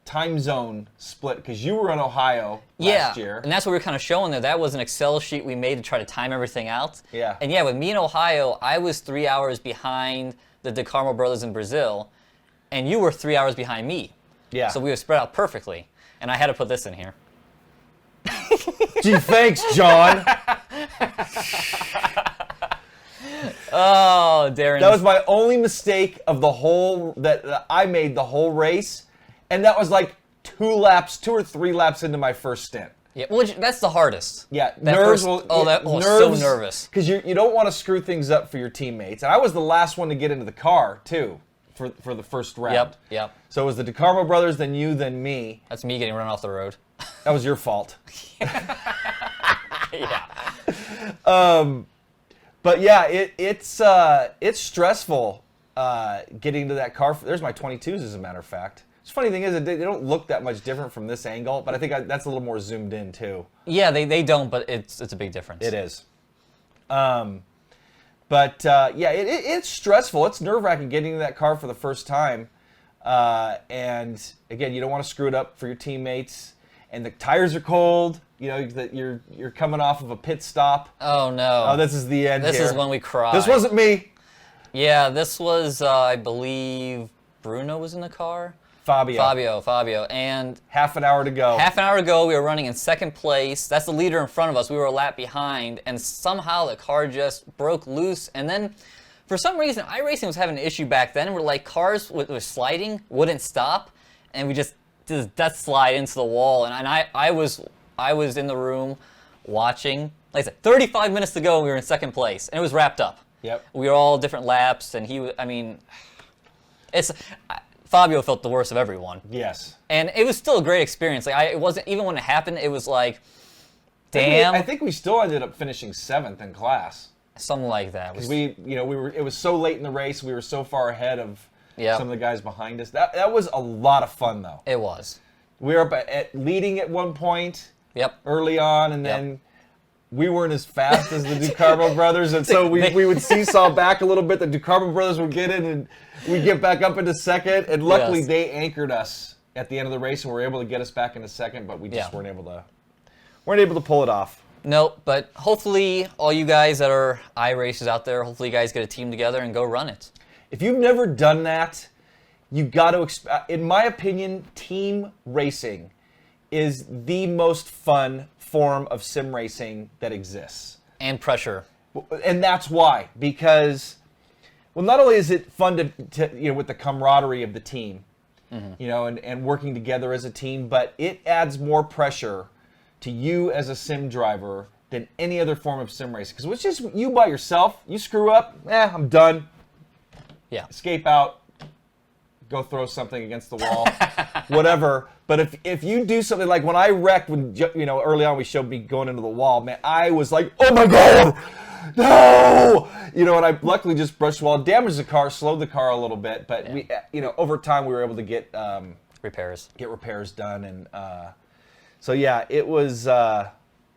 time zone split because you were in Ohio last year. And that's what we were kind of showing there. That was an Excel sheet we made to try to time everything out. Yeah. And yeah, with me in Ohio, I was 3 hours behind the DeCarmo brothers in Brazil, and you were 3 hours behind me. Yeah. So we were spread out perfectly. And I had to put this in here. Gee, thanks, John. Oh, Darin. That was my only mistake of the whole that I made the whole race, and that was like 2 or 3 laps into my first stint. Yeah, which that's the hardest. Yeah, that nerves. First, Nerves, so nervous. Because you don't want to screw things up for your teammates. And I was the last one to get into the car too for the first round. Yep. So it was the DeCarmo brothers, then you, then me. That's me getting run off the road. That was your fault. Yeah. But yeah, it's stressful getting to that car. There's my 22s, as a matter of fact. The funny thing is, they don't look that much different from this angle, but I think that's a little more zoomed in too. Yeah, they don't, but it's a big difference. It is. But yeah, it's stressful. It's nerve-wracking getting in that car for the first time. And again, you don't want to screw it up for your teammates. And the tires are cold. You know that you're coming off of a pit stop. Oh no! Oh, this is the end. This here. is when we cry. This wasn't me. Yeah, this was I believe Bruno was in the car. Fabio, and half an hour to go. Half an hour ago, we were running in second place. That's the leader in front of us. We were a lap behind, and somehow the car just broke loose. And then, for some reason, iRacing was having an issue back then. Where like cars with sliding wouldn't stop, and we just did that slide into the wall. And I was in the room watching. Like I said, 35 minutes to go, and we were in second place, and it was wrapped up. Yep. We were all different laps, and Fabio felt the worst of everyone. Yes. And it was still a great experience. Like it wasn't even when it happened. It was like, damn. I think we still ended up finishing 7th in class. Something like that. Because it was so late in the race. We were so far ahead of Yep. some of the guys behind us. That was a lot of fun though. It was. We were up at leading at one point. Yep. Early on, and then we weren't as fast as the DeCarmo brothers, and so we would seesaw back a little bit. The DeCarmo brothers would get in, and we'd get back up into second. And luckily, Yes. they anchored us at the end of the race, and were able to get us back into second. But we just Yeah. weren't able to pull it off. Nope. But hopefully, all you guys that are iRacers out there, hopefully you guys get a team together and go run it. If you've never done that, you got to. In my opinion, team racing is the most fun form of sim racing that exists. And pressure. And that's why, because, well, not only is it fun to with the camaraderie of the team, and working together as a team, but it adds more pressure to you as a sim driver than any other form of sim racing. Because it's just you by yourself. You screw up, I'm done. Yeah. Escape out. Go throw something against the wall, whatever. But if you do something like when I wrecked, early on we showed me going into the wall, man, I was like, oh my God, no! And I luckily just brushed the wall, damaged the car, slowed the car a little bit, but we, over time we were able to get repairs done, and so yeah, it was.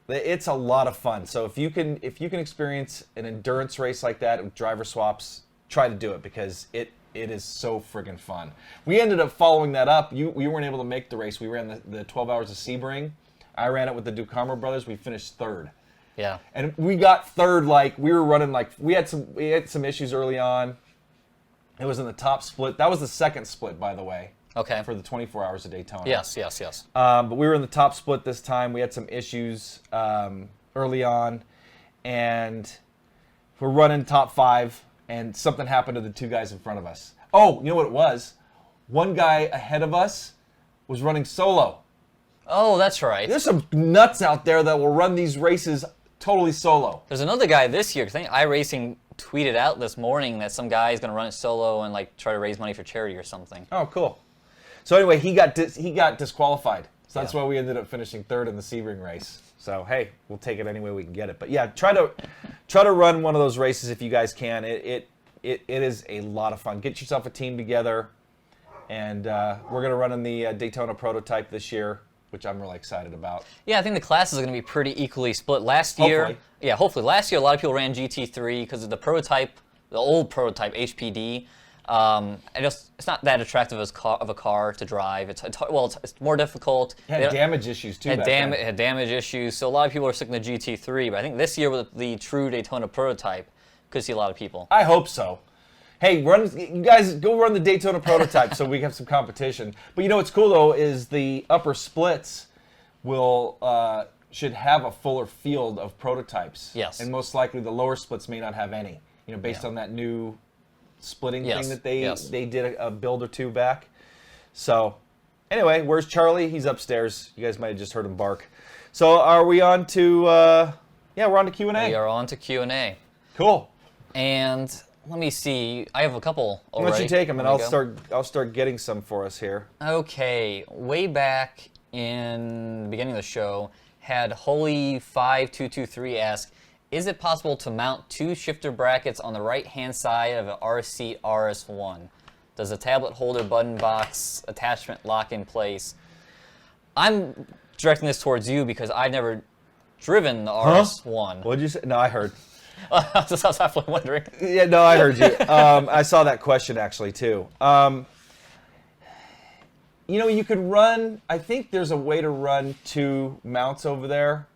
It's a lot of fun. So if you can experience an endurance race like that with driver swaps, try to do it because it is so friggin' fun. We ended up following that up. We weren't able to make the race. We ran the 12 Hours of Sebring. I ran it with the DeCarmo brothers. We finished 3rd. Yeah. And we got 3rd we were running we had some issues early on. It was in the top split. That was the 2nd split, by the way. Okay. For the 24 Hours of Daytona. Yes. But we were in the top split this time. We had some issues early on, and we're running top 5. And something happened to the 2 guys in front of us. Oh, you know what it was? One guy ahead of us was running solo. Oh, that's right. There's some nuts out there that will run these races totally solo. There's another guy this year. I think iRacing tweeted out this morning that some guy is going to run it solo and try to raise money for charity or something. Oh, cool. So anyway, he got disqualified. So that's why we ended up finishing 3rd in the Sebring race. So hey, we'll take it any way we can get it. But yeah, try to run one of those races if you guys can. It is a lot of fun. Get yourself a team together, And we're going to run in the Daytona prototype this year, which I'm really excited about. Yeah, I think the classes are going to be pretty equally split. Last year, Hopefully. yeah, hopefully. Last year, a lot of people ran GT3 because of the prototype, the old prototype HPD. It's not that attractive of a car to drive. It's more difficult. It had damage issues too. It had damage issues, so a lot of people are sticking to GT3. But I think this year with the true Daytona prototype, could see a lot of people. I hope so. Hey, you guys go run the Daytona prototype so we have some competition. But you know what's cool though is the upper splits should have a fuller field of prototypes. Yes. And most likely the lower splits may not have any. You know, based on that new splitting thing that they did a build or two back. So, anyway, where's Charlie? He's upstairs. You guys might have just heard him bark. So, are we on to? We're on to Q&A. We are on to Q&A. Cool. And let me see. I have a couple already. Why don't you take them, and I'll start getting some for us here. Okay. Way back in the beginning of the show, had Holy5223 ask, is it possible to mount 2 shifter brackets on the right-hand side of an RC RS1? Does the tablet holder button box attachment lock in place? I'm directing this towards you because I've never driven the RS1. What'd you say? No, I heard. I was halfway wondering. Yeah, no, I heard you. I saw that question actually too. You know, you could run. I think there's a way to run 2 mounts over there.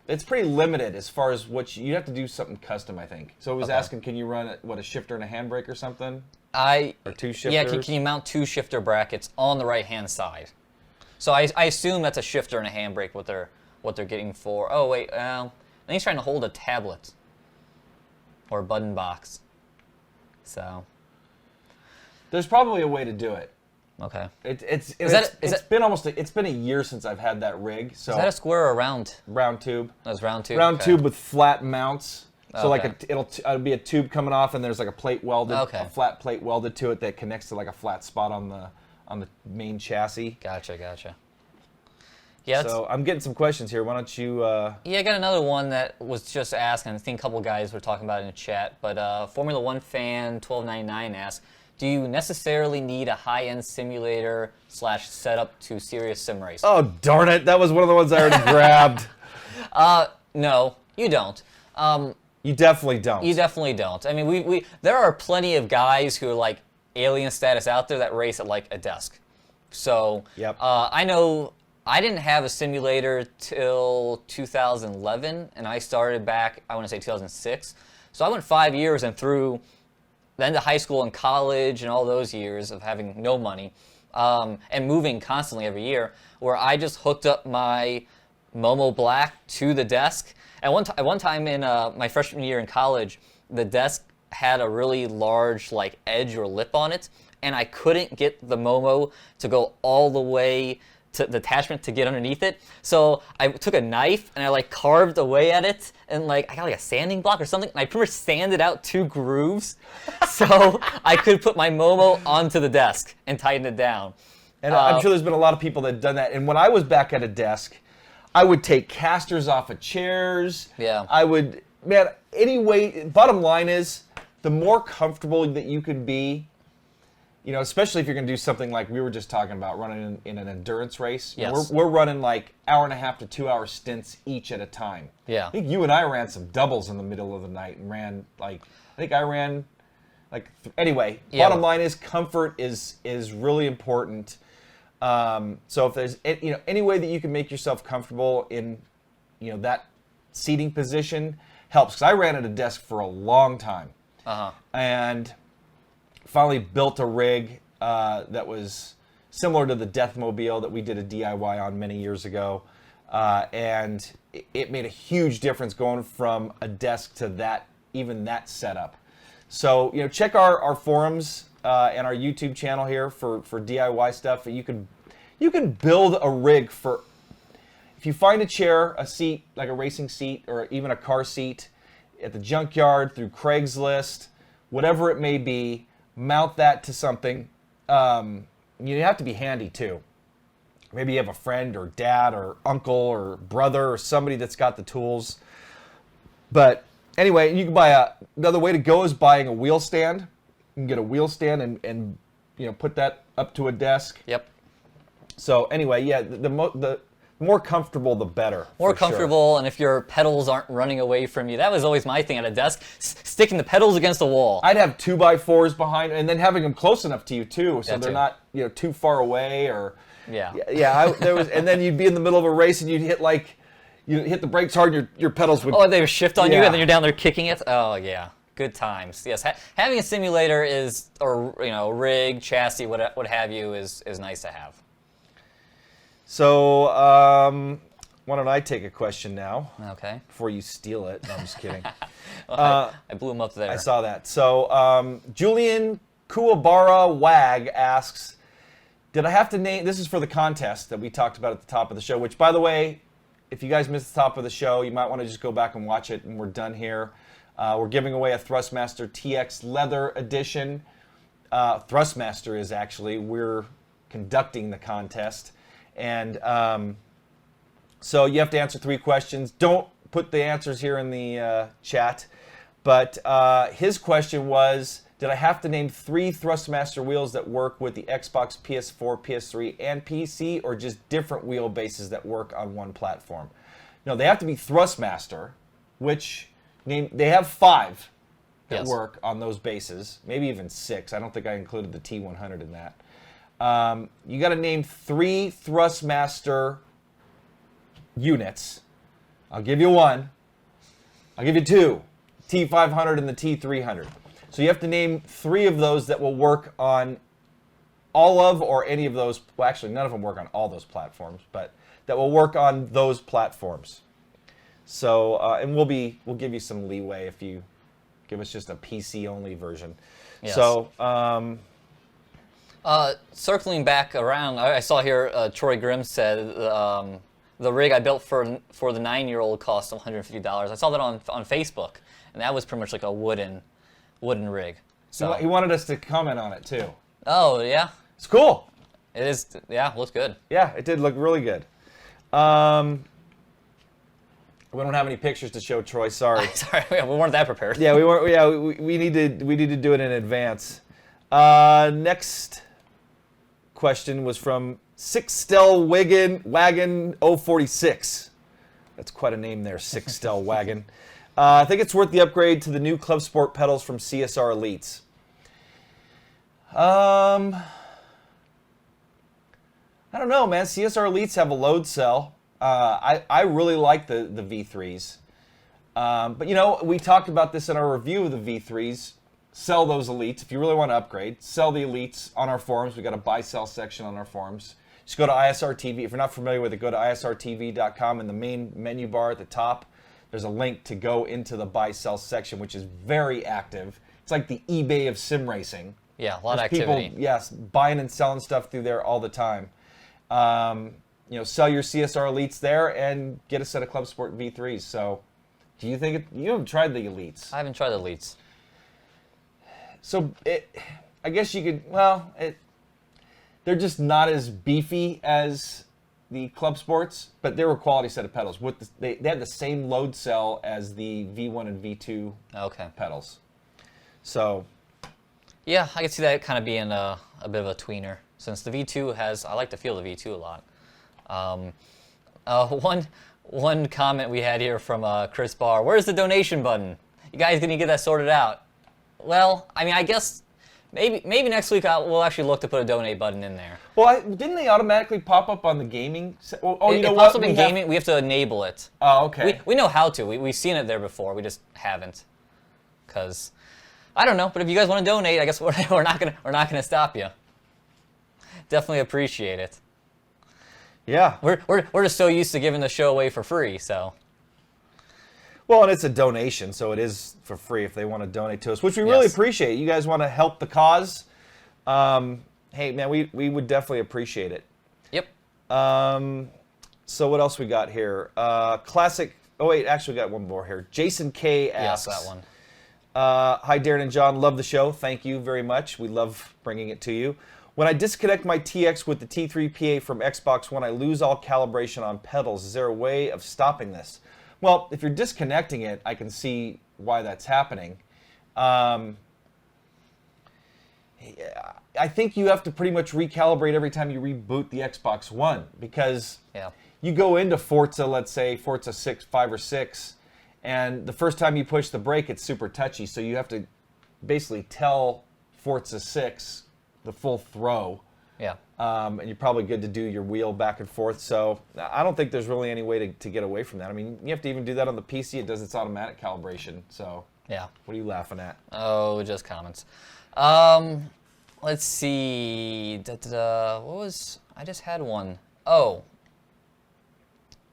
It's pretty limited as far as what you have to do something custom, I think. So it was asking, can you run a shifter and a handbrake or something? Or 2 shifters? Yeah, can you mount 2 shifter brackets on the right-hand side? So I assume that's a shifter and a handbrake, what they're getting for. Oh, wait, I think he's trying to hold a tablet or a button box. So there's probably a way to do it. Okay. It's been a year since I've had that rig. So is that a square or a round? Round tube. That's round tube. Round tube with flat mounts. So it'll be a tube coming off, and there's like a plate welded, a flat plate welded to it that connects to like a flat spot on the main chassis. Gotcha. Yeah. So I'm getting some questions here. Why don't you? Yeah, I got another one that was just asked, and I think a couple guys were talking about it in the chat. But Formula One fan 1299 asked, do you necessarily need a high-end simulator / setup to serious sim race? Oh, darn it. That was one of the ones I already grabbed. No, you don't. You definitely don't. You definitely don't. I mean, there are plenty of guys who are like alien status out there that race at like a desk. So yep. I know I didn't have a simulator till 2011, and I started back, I want to say 2006. So I went 5 years and through the end of high school and college and all those years of having no money and moving constantly every year, where I just hooked up my Momo Black to the desk. At one time in my freshman year in college, the desk had a really large like edge or lip on it, and I couldn't get the Momo to go all the way to the attachment to get underneath it. So I took a knife and I like carved away at it, and like I got like a sanding block or something, and I pretty much sanded out 2 grooves so I could put my Momo onto the desk and tighten it down. And I'm sure there's been a lot of people that have done that. And when I was back at a desk, I would take casters off of chairs. Yeah. Anyway, bottom line is, the more comfortable that you can be, you know, especially if you're going to do something like we were just talking about, running in an endurance race. Yes. We're running like 1.5 to 2 hour stints each at a time. Yeah. I think you and I ran some doubles in the middle of the night and ran like, I think I ran like, anyway, bottom line is comfort is really important. So if there's any way that you can make yourself comfortable in, you know, that seating position helps. Because I ran at a desk for a long time. And finally built a rig that was similar to the Deathmobile that we did a DIY on many years ago. And it made a huge difference going from a desk to that setup. So, you know, check our forums and our YouTube channel here for DIY stuff. You can build a rig for, if you find a chair, a seat, like a racing seat or even a car seat at the junkyard, through Craigslist, whatever it may be, mount that to something. You have to be handy too. Maybe you have a friend or dad or uncle or brother or somebody that's got the tools. But anyway, you can buy another way to go is buying a wheel stand. You can get a wheel stand and put that up to a desk. Yep. So anyway, yeah, the more comfortable, the better. More for sure. comfortable, and if your pedals aren't running away from you. That was always my thing at a desk, sticking the pedals against the wall. I'd have 2x4s behind, and then having them close enough to you too, so That they're too. not too far away or. Yeah. Yeah. And then you'd be in the middle of a race, and you'd hit the brakes hard, and your pedals would. Oh, they would shift on you, Yeah. and then you're down there kicking it. Oh yeah, good times. Yes, having a simulator or rig, chassis, what have you, is nice to have. So, why don't I take a question now? Okay. Before you steal it. No, I'm just kidding. Well, I blew him up there. I saw that. So, Julian Kuwabara Wag asks, did I have to name, this is for the contest that we talked about at the top of the show, which, by the way, if you guys missed the top of the show, you might want to just go back and watch it, and we're done here. We're giving away a Thrustmaster TX Leather Edition. Thrustmaster is actually, we're conducting the contest. And so you have to answer 3 questions. Don't put the answers here in the chat. But his question was, did I have to name 3 Thrustmaster wheels that work with the Xbox, PS4, PS3, and PC, or just different wheelbases that work on one platform? No, they have to be Thrustmaster, which they have 5 that Yes. work on those bases, maybe even 6. I don't think I included the T100 in that. You got to name 3 Thrustmaster units. I'll give you 1. I'll give you 2. T500 and the T300. So you have to name 3 of those that will work on all of or any of those. Well, actually, none of them work on all those platforms, but that will work on those platforms. So, and we'll give you some leeway if you give us just a PC only version. Yes. So. Circling back around, I saw here Troy Grimm said the rig I built for the 9-year-old cost $150. I saw that on Facebook, and that was pretty much like a wooden rig. So He wanted us to comment on it too. oh yeah, It's cool. it is. Yeah, looks good. Yeah, it did look really good. We don't have any pictures to show, Troy. Sorry. Sorry, we weren't that prepared. Yeah, we weren't. Yeah, we need to do it in advance. Next question was from Sixtel Wagon 046. That's quite a name there, Sixtel Wagon. I think it's worth the upgrade to the new Club Sport pedals from CSR Elites. I don't know, man. CSR Elites have a load cell. I really like the V3s. But, we talked about this in our review of the V3s. Sell those Elites. If you really want to upgrade, sell the Elites on our forums. We've got a buy-sell section on our forums. Just go to ISR TV. If you're not familiar with it, go to isrtv.com. In the main menu bar at the top, there's a link to go into the buy-sell section, which is very active. It's like the eBay of sim racing. Yeah, a lot of There's activity. People, yes, buying and selling stuff through there all the time. Sell your CSR Elites there and get a set of Club Sport V3s. So, do you think you haven't tried the Elites? I haven't tried the Elites. So, I guess you could. Well, they're just not as beefy as the Club Sports, but they were a quality set of pedals. They had the same load cell as the V1 and V2 Okay. pedals. So, Yeah, I could see that kind of being a bit of a tweener, since the V2 I like to feel the V2 a lot. One comment we had here from Chris Barr, where's the donation button? You guys gonna get that sorted out? Well, I mean, I guess maybe next week we'll actually look to put a donate button in there. well, didn't they automatically pop up on the gaming? Oh, you It know pops what? up in gaming. We have to enable it. Oh, okay. We know how to. We've seen it there before. We just haven't. Cause I don't know. But if you guys want to donate, I guess we're not gonna stop you. Definitely appreciate it. Yeah. We're just so used to giving the show away for free. So Well, and it's a donation, so it is for free if they want to donate to us, which we really Yes. appreciate. You guys want to help the cause? Hey, man, we would definitely appreciate it. yep. So what else we got here? Classic. Oh wait, actually we got one more here. Jason K asks. Yes, that one. Hi, Darin and John. Love the show. Thank you very much. We love bringing it to you. When I disconnect my TX with the T3PA from Xbox One, I lose all calibration on pedals. Is there a way of stopping this? Well, if you're disconnecting it, I can see why that's happening. I think you have to pretty much recalibrate every time you reboot the Xbox One, because you go into Forza, let's say Forza 6, 5 or 6, and the first time you push the brake, it's super touchy, so you have to basically tell Forza 6 the full throw. Yeah. And you're probably good to do your wheel back and forth. So I don't think there's really any way to get away from that. I mean, you have to even do that on the PC. It does its automatic calibration. So yeah. What are you laughing at? Oh, just comments. Let's see. What was? I just had one. Oh.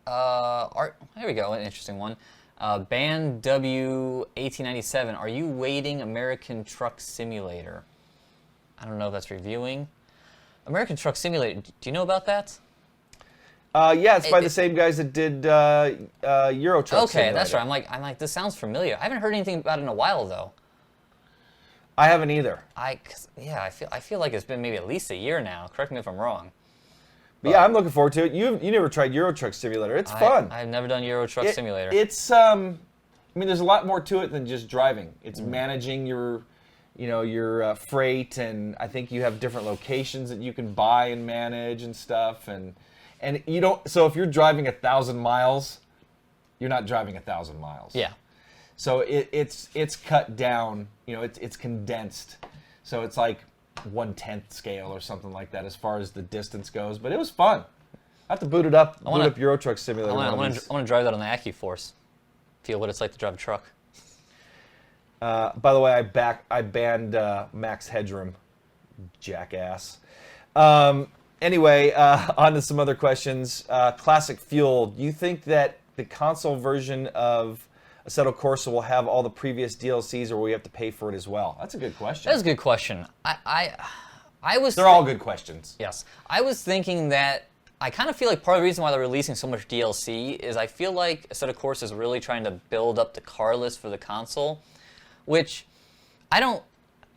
Here we go. An interesting one. Band W1897. Are you waiting American Truck Simulator? I don't know if that's reviewing. American Truck Simulator. Do you know about that? Yeah, it's by the same guys that did Euro Truck Simulator. Okay, that's right. I'm like, this sounds familiar. I haven't heard anything about it in a while though. I haven't either. I feel like it's been maybe at least a year now. Correct me if I'm wrong. But yeah, I'm looking forward to it. You never tried Euro Truck Simulator? It's fun. I've never done Euro Truck Simulator. It's I mean, there's a lot more to it than just driving. It's managing your freight, and I think you have different locations that you can buy and manage and stuff, and you don't. So if you're driving 1,000 miles, you're not driving 1,000 miles. Yeah. So it's cut down. It's condensed. So it's like 1/10 scale or something like that as far as the distance goes. But it was fun. I have to boot it up. Boot up Euro Truck Simulator. I want to drive that on the AccuForce. Feel what it's like to drive a truck. By the way, I banned Max Headroom, jackass. Anyway, on to some other questions. Classic Fuel. Do you think that the console version of Assetto Corsa will have all the previous DLCs, or will we have to pay for it as well? That's a good question. That's a good question. I was. They're all good questions. Yes, I was thinking that. I kind of feel like part of the reason why they're releasing so much DLC is I feel like Assetto Corsa is really trying to build up the car list for the console, which I don't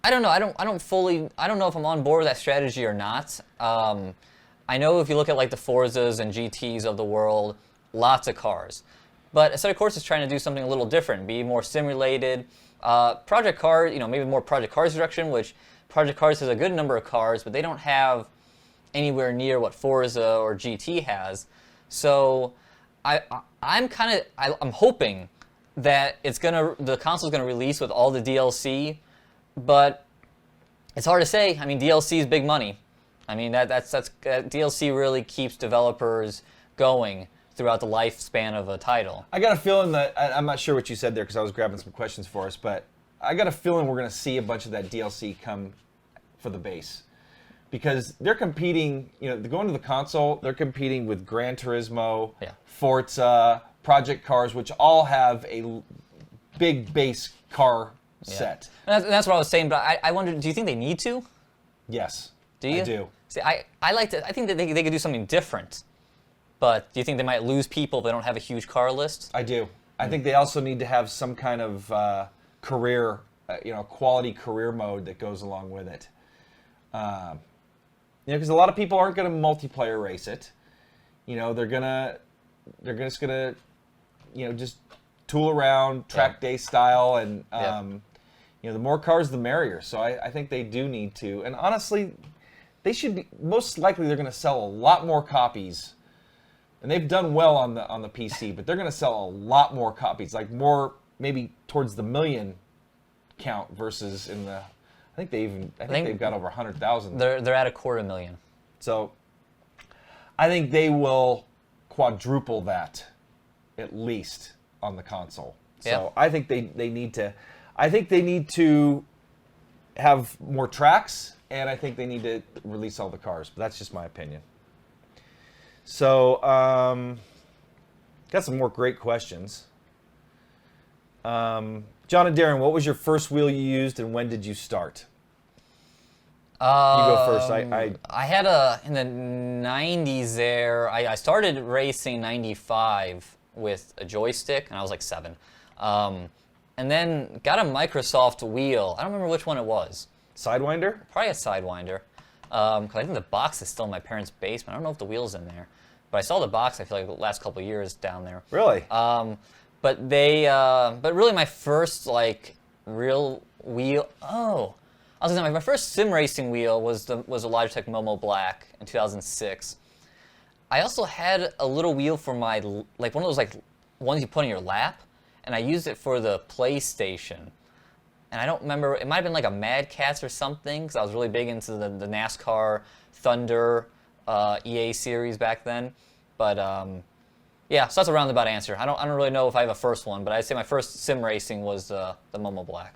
know. I don't know if I'm on board with that strategy or not. I know if you look at like the Forzas and GTs of the world, lots of cars. But Assetto Corsa is trying to do something a little different, be more simulated. Project Cars, maybe more Project Cars direction, which Project Cars has a good number of cars, but they don't have anywhere near what Forza or GT has. So I'm hoping that the console's gonna release with all the DLC, but it's hard to say. I mean, DLC is big money. I mean, that DLC really keeps developers going throughout the lifespan of a title. I got a feeling that, I'm not sure what you said there because I was grabbing some questions for us, but I got a feeling we're going to see a bunch of that DLC come for the base. Because they're competing, they're going to the console, they're competing with Gran Turismo, Forza, Project Cars, which all have a big base car set. And that's what I was saying, but I wonder, do you think they need to? Yes. Do you? I do. See, I think that they could do something different. But do you think they might lose people if they don't have a huge car list? I do. I think they also need to have some kind of career, quality career mode that goes along with it. Because a lot of people aren't going to multiplayer race it. They're just gonna just tool around track day style, and the more cars the merrier. So I think they do need to. And honestly, they should be, most likely they're going to sell a lot more copies. And they've done well on the PC, but they're going to sell a lot more copies, like more maybe towards the million count versus in the. I think they've got over 100,000. They're at 250,000. So I think they will quadruple that at least on the console. So I think they need to. I think they need to have more tracks, and I think they need to release all the cars. But that's just my opinion. So, got some more great questions. John and Darin, what was your first wheel you used, and when did you start? You go first. I had in the 90s there. I started racing 95 with a joystick, and I was like 7. And then got a Microsoft wheel. I don't remember which one it was. Sidewinder? Probably a Sidewinder. Because I think the box is still in my parents' basement. I don't know if the wheel's in there. But I saw the box, I feel like, the last couple of years down there. Really? But really my first, real wheel... Oh, I was gonna say, my first sim racing wheel was a Logitech Momo Black in 2006. I also had a little wheel for my, like one of those like ones you put on your lap, and I used it for the PlayStation. And I don't remember, it might have been like a Mad Catz or something, because I was really big into the NASCAR Thunder EA series back then. But yeah, so that's a roundabout answer. I don't really know if I have a first one, but I'd say my first sim racing was the Momo Black.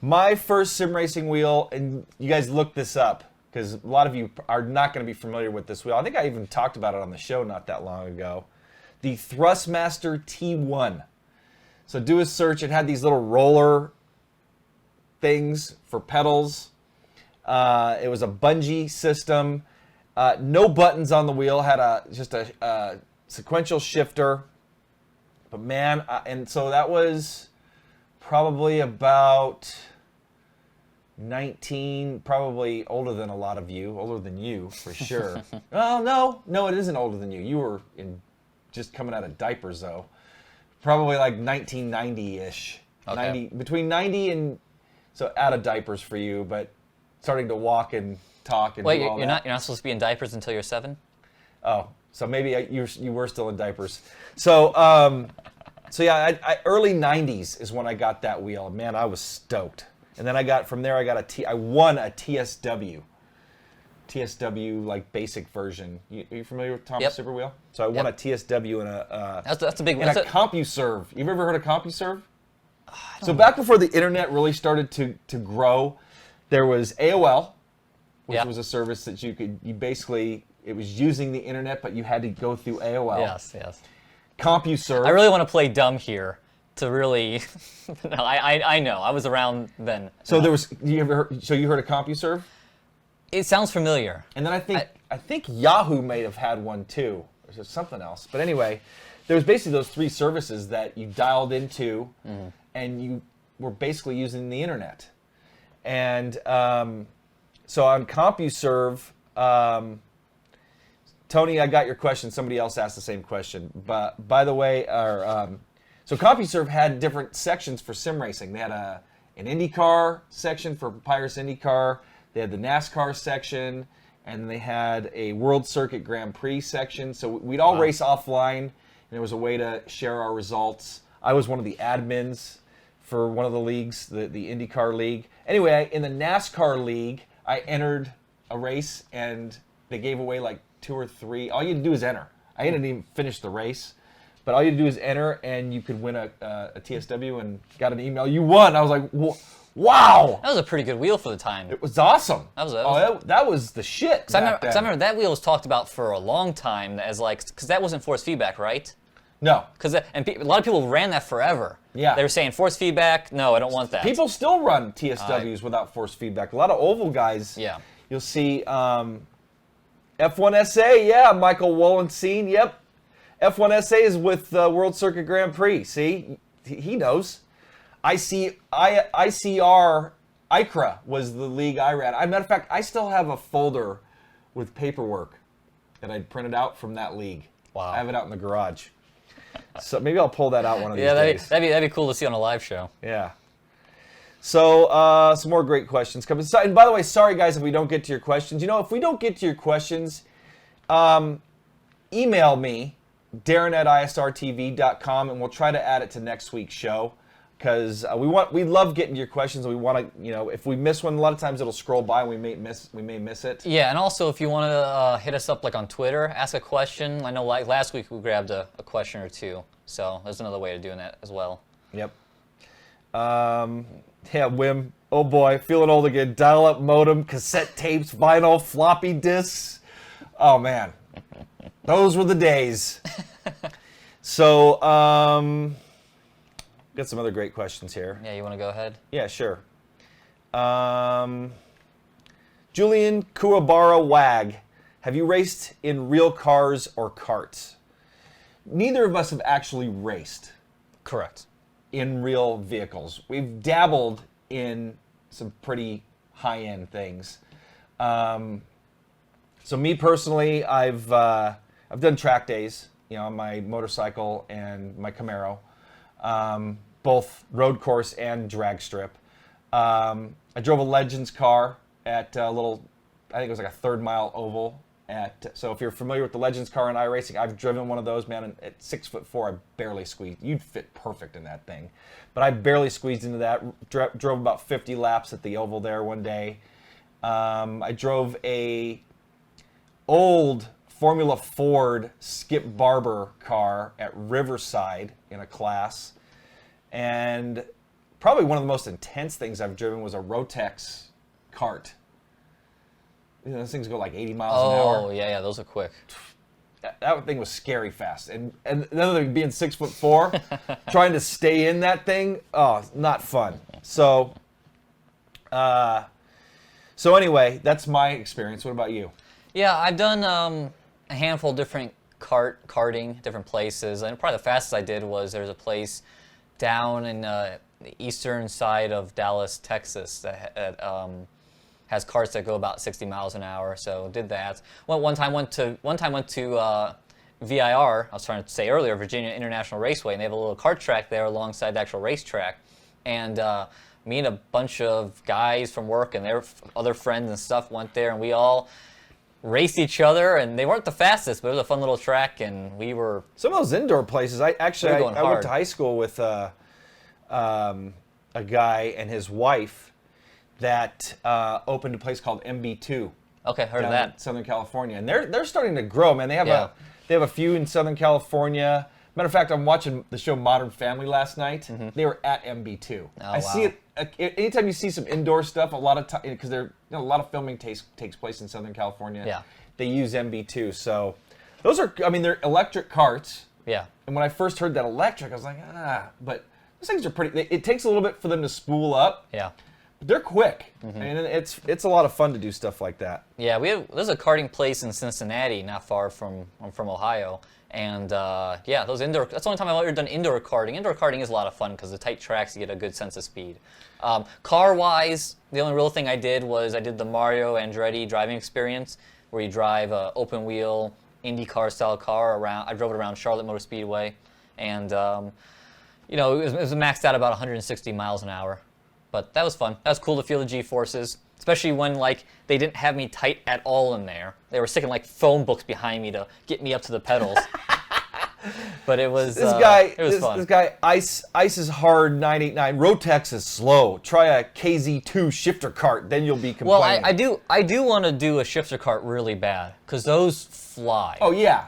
My first sim racing wheel, and you guys look this up, because a lot of you are not going to be familiar with this wheel. I think I even talked about it on the show not that long ago. The Thrustmaster T1. So do a search. It had these little roller things for pedals. It was a bungee system. No buttons on the wheel. Had just a sequential shifter. But man, and so that was probably about 19, probably older than a lot of you, older than you for sure. Oh no, it isn't older than you. You were just coming out of diapers though. Probably like 1990-ish. Okay. 90, between 90 and so out of diapers for you, but starting to walk and talk and Wait, do all you're that. not supposed to be in diapers until you're 7? Oh, so maybe you were still in diapers. So yeah, early 90s is when I got that wheel. Man, I was stoked. And then I won a TSW like basic version. Are you familiar with Thomas Yep. Super Wheel? So I won a TSW and That's a big one. a CompuServe. You've ever heard of CompuServe? So back before the internet really started to grow, there was AOL, which Yep. was a service that it was using the internet, but you had to go through AOL. Yes. CompuServe. I really want to play dumb here to really. No, I know. I was around then. So you heard of CompuServe? It sounds familiar. And then I think Yahoo may have had one too, or just something else. But anyway, there was basically those three services that you dialed into, and you were basically using the internet. And so on CompuServe, Tony, I got your question. Somebody else asked the same question. But by the way, so CompuServe had different sections for sim racing. They had an IndyCar section for Pirates IndyCar. They had the NASCAR section, and they had a World Circuit Grand Prix section. So we'd all race offline, and there was a way to share our results. I was one of the admins for one of the leagues, the IndyCar league. Anyway, in the NASCAR league, I entered a race, and they gave away like 2 or 3. All you had to do is enter. I didn't even finish the race, but all you had to do is enter, and you could win a TSW, and got an email. You won. I was like, wow. That was a pretty good wheel for the time. It was awesome. That was the shit. Because I remember that wheel was talked about for a long time as because that wasn't force feedback, right? No. A lot of people ran that forever. Yeah. They were saying force feedback. No, I don't want that. People still run TSWs without force feedback. A lot of oval guys. Yeah. You'll see F1SA. Yeah, Michael Wallenstein. Yep. F1SA is with World Circuit Grand Prix. See, he knows. ICR ICRA was the league I ran. As a matter of fact, I still have a folder with paperwork that I printed out from that league. Wow. I have it out in the garage. So maybe I'll pull that out one of these Yeah, days. that'd be cool to see on a live show. Yeah. So some more great questions coming. And by the way, sorry guys if we don't get to your questions. You know, if we don't get to your questions, email me, Darin@isrtv.com, and we'll try to add it to next week's show. Because we love getting your questions. We want to, if we miss one, a lot of times it'll scroll by and we may miss it. Yeah, and also if you want to hit us up like on Twitter, ask a question. I know like last week we grabbed a question or two, so there's another way of doing that as well. Yep. Yeah, Wim. Oh boy, feeling old again. Dial-up modem, cassette tapes, vinyl, floppy disks. Oh man, those were the days. So, got some other great questions here. Yeah, you want to go ahead? Yeah, sure. Julian Kuwabara Wag, have you raced in real cars or karts? Neither of us have actually raced Correct. in real vehicles. We've dabbled in some pretty high-end things. So me personally, I've done track days, on my motorcycle and my Camaro. Both road course and drag strip. I drove a Legends car at a little, I think it was like a 3rd mile oval. So if you're familiar with the Legends car in iRacing, I've driven one of those, man, and at 6'4", I barely squeezed. You'd fit perfect in that thing. But I barely squeezed into that. Drove about 50 laps at the oval there one day. I drove a old Formula Ford Skip Barber car at Riverside in a class. And probably one of the most intense things I've driven was a Rotex kart. You know, those things go like 80 miles an hour. Oh, yeah, those are quick. That thing was scary fast. And another thing, being 6'4", trying to stay in that thing, not fun. So anyway, that's my experience. What about you? Yeah, I've done a handful of different karting, different places. And probably the fastest I did was there's a place down in the eastern side of Dallas, Texas that has karts that go about 60 miles an hour. So did that. One time went to VIR. I was trying to say earlier, Virginia International Raceway, and they have a little kart track there alongside the actual racetrack. And me and a bunch of guys from work and their other friends and stuff went there, and we all raced each other, and they weren't the fastest, but it was a fun little track, and we were... Some of those indoor places, I went to high school with a guy and his wife that opened a place called MB2. Okay, heard of down that. in Southern California, and they're starting to grow, man. They have a few in Southern California. Matter of fact, I'm watching the show Modern Family last night. Mm-hmm. They were at MB2. I see it anytime you see some indoor stuff. A lot of time because a lot of filming takes place in Southern California. Yeah, they use MB2. So those are, they're electric karts. Yeah. And when I first heard that electric, I was like, but those things are pretty. It takes a little bit for them to spool up. Yeah. They're quick, and it's a lot of fun to do stuff like that. Yeah, there's a karting place in Cincinnati, not far from. I'm from Ohio, and those indoor. That's the only time I've ever done indoor karting. Indoor karting is a lot of fun because the tight tracks, you get a good sense of speed. Car-wise, the only real thing I did was I did the Mario Andretti driving experience, where you drive a open wheel IndyCar style car around. I drove it around Charlotte Motor Speedway, and it was maxed out about 160 miles an hour. But that was fun. That was cool to feel the G-forces, especially when they didn't have me tight at all in there. They were sticking phone books behind me to get me up to the pedals. But it was fun. This guy, Ice is hard 989. Rotex is slow. Try a KZ2 shifter cart, then you'll be complaining. Well, I do want to do a shifter cart really bad because those fly. Oh yeah,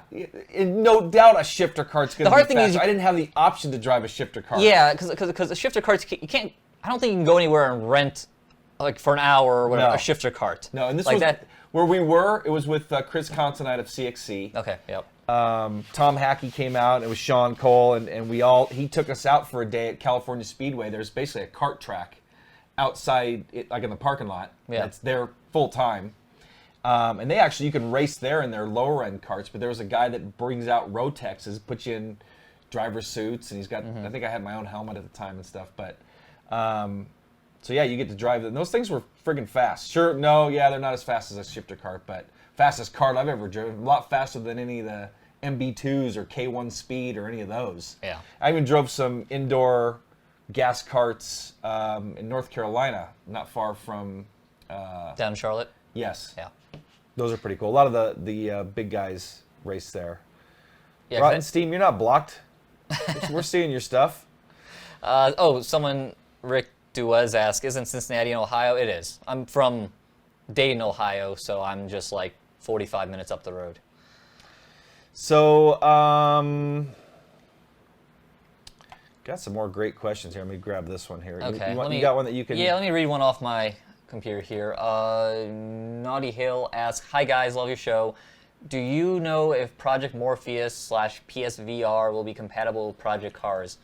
no doubt a shifter cart's gonna be fast. The hard thing is I didn't have the option to drive a shifter cart. Yeah, because the shifter carts you can't. I don't think you can go anywhere and rent, for an hour or whatever, a shifter cart. No, and this was that. Where we were, it was with Chris Considine of CXC. Okay, yep. Tom Hackey came out, it was Sean Cole, and he took us out for a day at California Speedway. There's basically a kart track outside, in the parking lot. Yeah. That's there full time. And you can race there in their lower end karts, but there was a guy that brings out Rotexes, puts you in driver suits, and he's got, I think I had my own helmet at the time and stuff, but... you get to drive them. Those things were friggin' fast. Sure, they're not as fast as a shifter cart, but fastest kart I've ever driven. A lot faster than any of the MB2s or K1 Speed or any of those. Yeah. I even drove some indoor gas carts in North Carolina, not far from... down in Charlotte? Yes. Yeah. Those are pretty cool. A lot of the big guys race there. Yeah, Rotten Steam, you're not blocked. We're seeing your stuff. Rick Duez asked, isn't Cincinnati in Ohio? It is. I'm from Dayton, Ohio, so I'm just 45 minutes up the road. So, got some more great questions here. Let me grab this one here. Okay. You got one that you can... Yeah, let me read one off my computer here. Naughty Hill asks, hi guys, love your show. Do you know if Project Morpheus / PSVR will be compatible with Project Cars?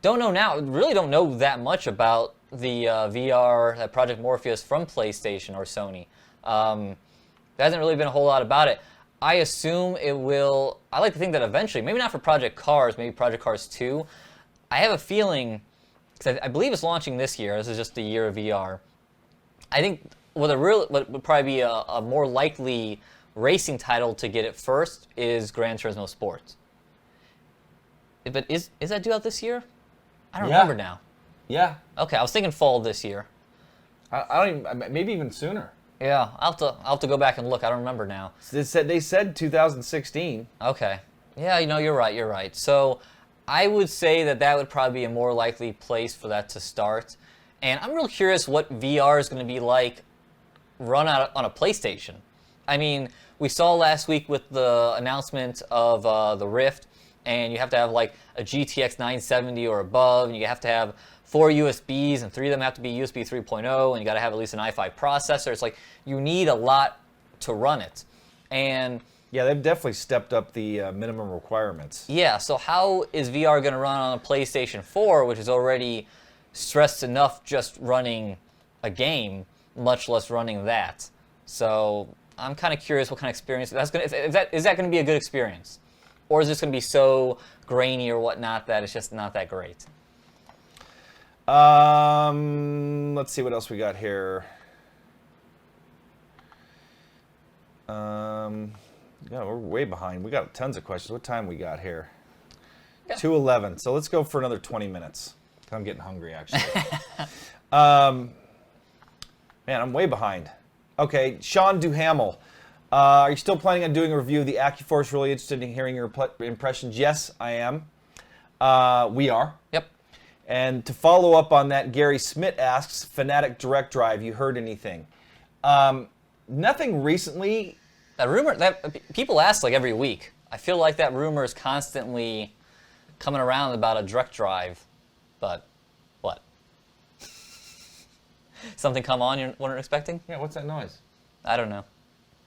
Don't know now. Really don't know that much about the VR, Project Morpheus from PlayStation or Sony. There hasn't really been a whole lot about it. I assume it will... I like to think that eventually, maybe not for Project Cars, maybe Project Cars 2. I have a feeling, because I believe it's launching this year. This is just the year of VR. I think what would probably be a more likely racing title to get it first is Gran Turismo Sport. But is that due out this year? I don't remember now. Yeah. Okay, I was thinking fall this year. I don't even, maybe even sooner. Yeah, I'll have to go back and look. I don't remember now. They said 2016. Okay. Yeah, you're right. You're right. So I would say that would probably be a more likely place for that to start. And I'm real curious what VR is going to be like run out on a PlayStation. I mean, we saw last week with the announcement of the Rift, and you have to have like a GTX 970 or above, and you have to have 4 USBs, and 3 of them have to be USB 3.0, and you got to have at least an i5 processor. It's like you need a lot to run it. And yeah, they've definitely stepped up the minimum requirements. yeah, so how is VR going to run on a PlayStation 4, which is already stressed enough just running a game, much less running that? So I'm kind of curious what kind of experience that's going to. Is that going to be a good experience, or is this going to be so grainy or whatnot that it's just not that great? Let's see what else we got here. Yeah, we're way behind. We got tons of questions. What time we got here? Yeah. 2:11. So let's go for another 20 minutes. I'm getting hungry, actually. Man, I'm way behind. Okay, Sean Duhamel. Are you still planning on doing a review of the AccuForce? Really interested in hearing your impressions. Yes, I am. We are. Yep. And to follow up on that, Gary Smith asks, Fanatic Direct Drive, you heard anything? Nothing recently. That rumor, that people ask like every week. I feel like that rumor is constantly coming around about a direct drive, but what? Something come on you weren't expecting? Yeah, what's that noise? I don't know.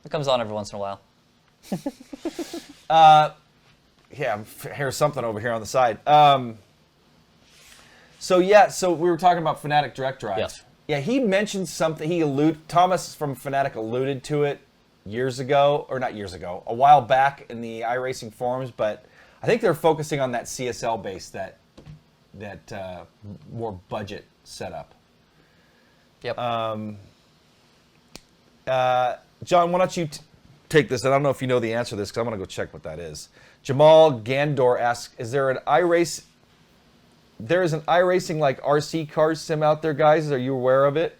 It comes on every once in a while. Yeah, I hear something over here on the side. So we were talking about Fanatic Direct Drive. Yes. Yeah, he mentioned something. Thomas from Fanatic alluded to it years ago, or not years ago, a while back in the iRacing forums. But I think they're focusing on that CSL base, that more budget setup. Yep. John, why don't you take this? I don't know if you know the answer to this because I'm going to go check what that is. Jamal Gandor asks, is there an iRace? There is an iRacing like RC car sim out there, guys. Are you aware of it?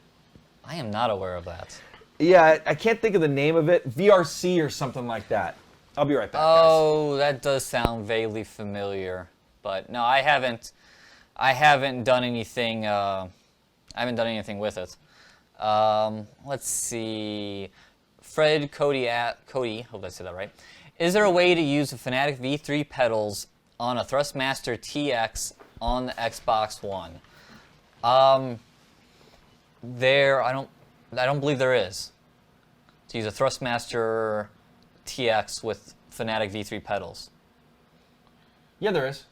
I am not aware of that. Yeah, I can't think of the name of it. VRC or something like that. I'll be right back, Oh, that does sound vaguely familiar, but no, I haven't done anything. I haven't done anything with it. Let's see. Cody, hope I said that right. Is there a way to use the Fanatic V3 pedals on a Thrustmaster TX on the Xbox One? I don't believe there is. To use a Thrustmaster TX with Fanatic V3 pedals. Yeah, there is.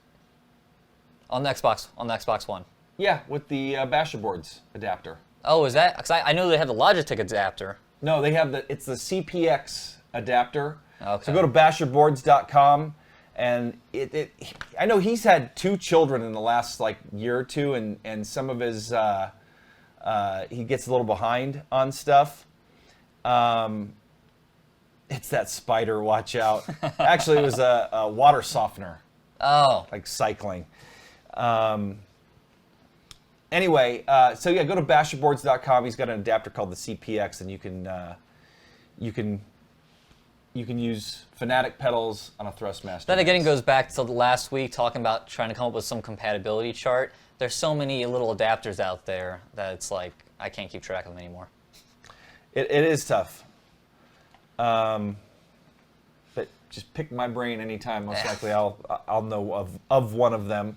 On the Xbox One. Yeah, with the Basher boards adapter. Oh, is that? Because I know they have the Logitech adapter. No, they have it's the CPX adapter. Okay. So go to basherboards.com, and I know he's had 2 children in the last year or two, and some of his he gets a little behind on stuff. It's that spider, watch out. Actually, it was a water softener. Oh. Like cycling. Anyway, so yeah, go to basherboards.com. He's got an adapter called the CPX, and you can use Fanatic pedals on a Thrustmaster. That again goes back to last week talking about trying to come up with some compatibility chart. There's so many little adapters out there that it's like I can't keep track of them anymore. It is tough. But just pick my brain anytime. Most likely I'll know of one of them.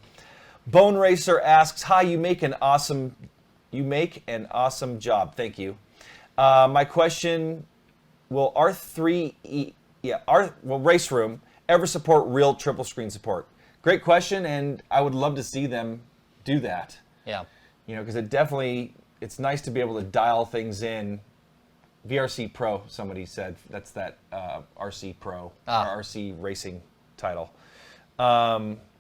Bone Racer asks, "Hi, you make an awesome job. Thank you. My question: will Race Room ever support real triple screen support?" Great question, and I would love to see them do that. Yeah. Because it's nice to be able to dial things in. VRC Pro, somebody said. That's that RC Pro, or RC Racing title.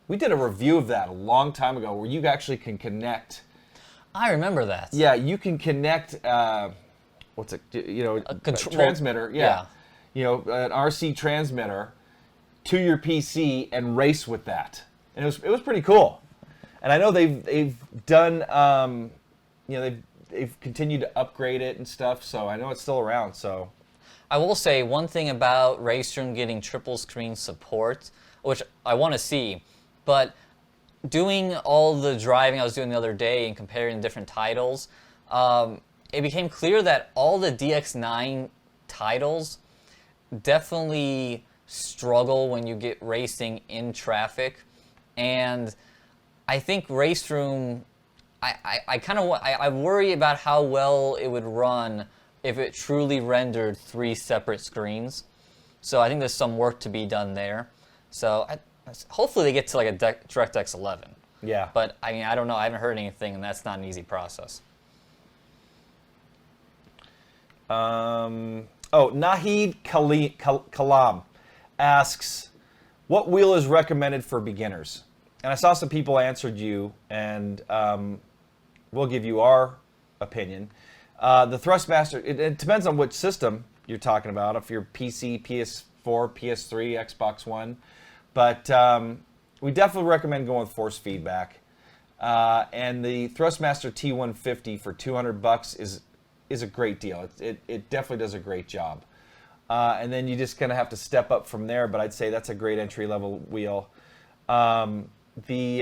We did a review of that a long time ago where you actually can connect. I remember that. Yeah, you can connect, what's it, a transmitter. Yeah. An RC transmitter to your PC and race with that. And it was pretty cool. And I know they've done, they've continued to upgrade it and stuff. So I know it's still around. So I will say one thing about Raceroom getting triple screen support, which I want to see, but doing all the driving I was doing the other day and comparing different titles, it became clear that all the DX9 titles definitely struggle when you get racing in traffic. And I think Raceroom, I worry about how well it would run if it truly rendered 3 separate screens. So I think there's some work to be done there. So hopefully they get to like a DirectX 11. yeah. But I mean, I don't know. I haven't heard anything, and that's not an easy process. Nahid Kalam asks, what wheel is recommended for beginners? And I saw some people answered you, and we'll give you our opinion. The Thrustmaster, it depends on which system you're talking about, if you're PC, PS4, PS3, Xbox One. But we definitely recommend going with force feedback. And the Thrustmaster T150 for $200 is a great deal. It definitely does a great job. And then you just kind of have to step up from there, but I'd say that's a great entry-level wheel. The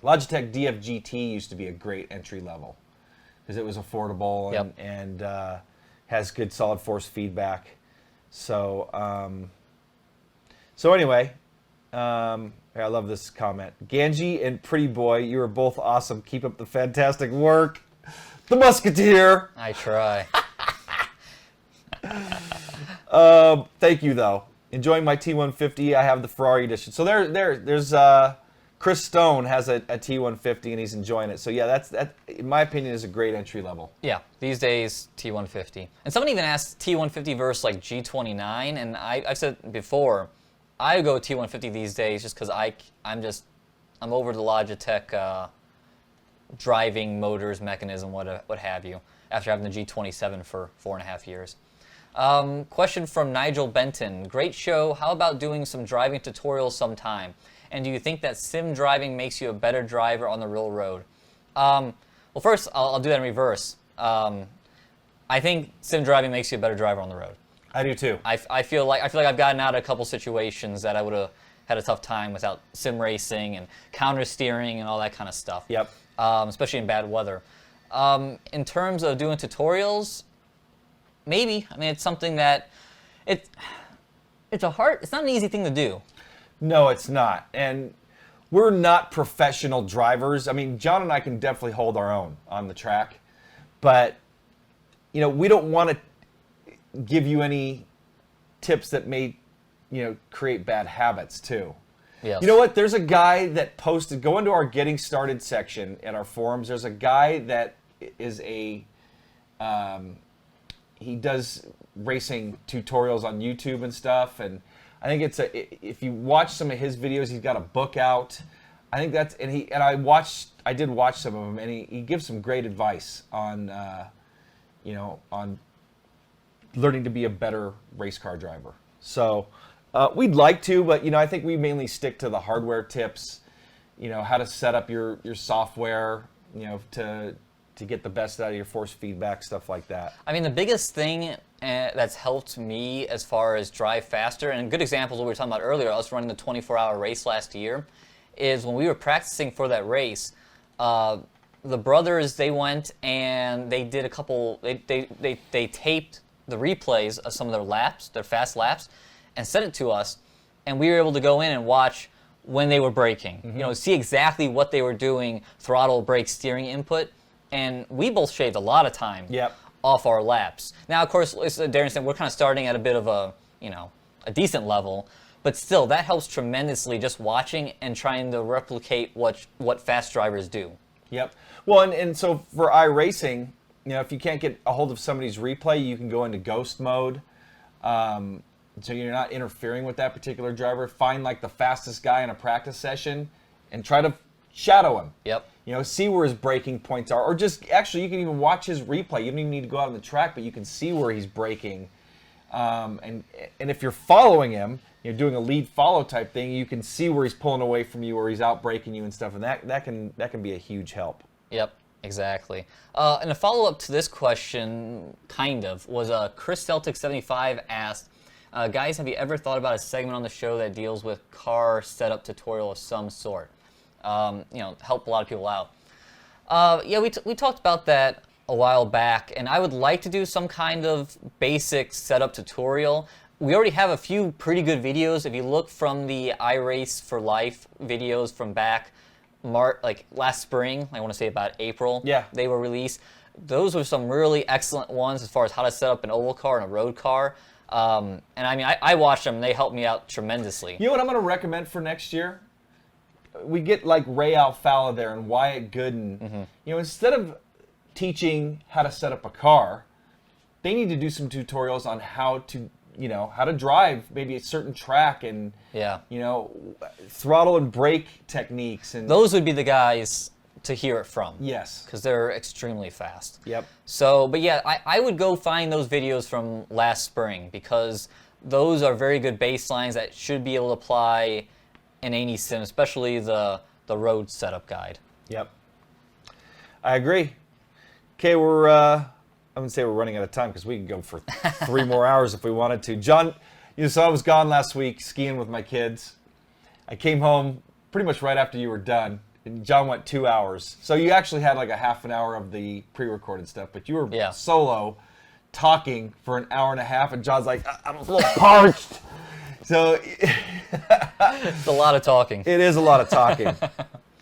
Logitech DFGT used to be a great entry-level because it was affordable and has good solid force feedback. So, anyway, I love this comment. Ganji and Pretty Boy, you are both awesome. Keep up the fantastic work. The Musketeer. I try. Thank you, though. Enjoying my T150. I have the Ferrari edition. So there's Chris Stone has a T150 and he's enjoying it. So yeah, that in my opinion is a great entry level. Yeah, these days T150. And someone even asked T150 versus like G29, and I've said before, I go T150 these days just because I'm over the Logitech driving motors mechanism, what have you, after having the G27 for 4.5 years. Question from Nigel Benton. Great show. How about doing some driving tutorials sometime? And do you think that sim driving makes you a better driver on the real road? Well, first, I'll do that in reverse. I think sim driving makes you a better driver on the road. I do too. I feel like I've gotten out of a couple situations that I would have had a tough time without sim racing and counter steering and all that kind of stuff. Yep. Especially in bad weather. In terms of doing tutorials, maybe. I mean, it's something that it's not an easy thing to do. No, it's not. And we're not professional drivers. I mean, John and I can definitely hold our own on the track, but we don't want to give you any tips that may, create bad habits too. Yes. You know what? There's a guy that posted, go into our Getting Started section at our forums. There's a guy that is he does racing tutorials on YouTube and stuff, and I think if you watch some of his videos, he's got a book out. I think that's, I did watch some of them, and he gives some great advice on, on learning to be a better race car driver. So we'd like to, but I think we mainly stick to the hardware tips, how to set up your software, to get the best out of your force feedback, stuff like that. I mean, the biggest thing that's helped me as far as drive faster, and a good example is what we were talking about earlier, us running the 24-hour race last year, is when we were practicing for that race, the brothers, they went and they did a couple, they taped the replays of some of their laps, their fast laps, and sent it to us, and we were able to go in and watch when they were braking. Mm-hmm. See exactly what they were doing, throttle, brake, steering input, and we both shaved a lot of time off our laps. Now, of course, as Darin said, we're kind of starting at a bit of a decent level, but still, that helps tremendously just watching and trying to replicate what fast drivers do. Yep. Well, and so for iRacing, if you can't get a hold of somebody's replay, you can go into ghost mode. So you're not interfering with that particular driver. Find like the fastest guy in a practice session and try to shadow him. Yep. See where his braking points are, or just actually you can even watch his replay. You don't even need to go out on the track, but you can see where he's braking. And if you're following him, doing a lead follow type thing, you can see where he's pulling away from you or he's out braking you and stuff, and that can be a huge help. Yep, exactly. And a follow-up to this question, was Chris Celtic 75 asked, guys, have you ever thought about a segment on the show that deals with car setup tutorial of some sort? Help a lot of people out. Yeah, we talked about that a while back, and I would like to do some kind of basic setup tutorial. We already have a few pretty good videos. If you look from the iRace for Life videos from back last spring, I want to say about April, yeah, they were released. Those were some really excellent ones as far as how to set up an oval car and a road car. And I mean, I watched them, and they helped me out tremendously. You know what I'm going to recommend for next year? We get like Ray Alfalla there and Wyatt Gooden. Mm-hmm. Instead of teaching how to set up a car, they need to do some tutorials on how to drive maybe a certain track and throttle and brake techniques, and those would be the guys to hear it from. Yes, because they're extremely fast. Yep. So, but yeah, I would go find those videos from last spring, because those are very good baselines that should be able to apply in any sim, especially the road setup guide. Yep, I agree. Okay, I wouldn't say we're running out of time, because we could go for 3 more hours if we wanted to. John, so I was gone last week skiing with my kids. I came home pretty much right after you were done, and John went 2 hours. So you actually had like a half an hour of the pre-recorded stuff, but you were solo talking for an hour and a half, and John's like, I'm a little parched. So it's a lot of talking. It is a lot of talking.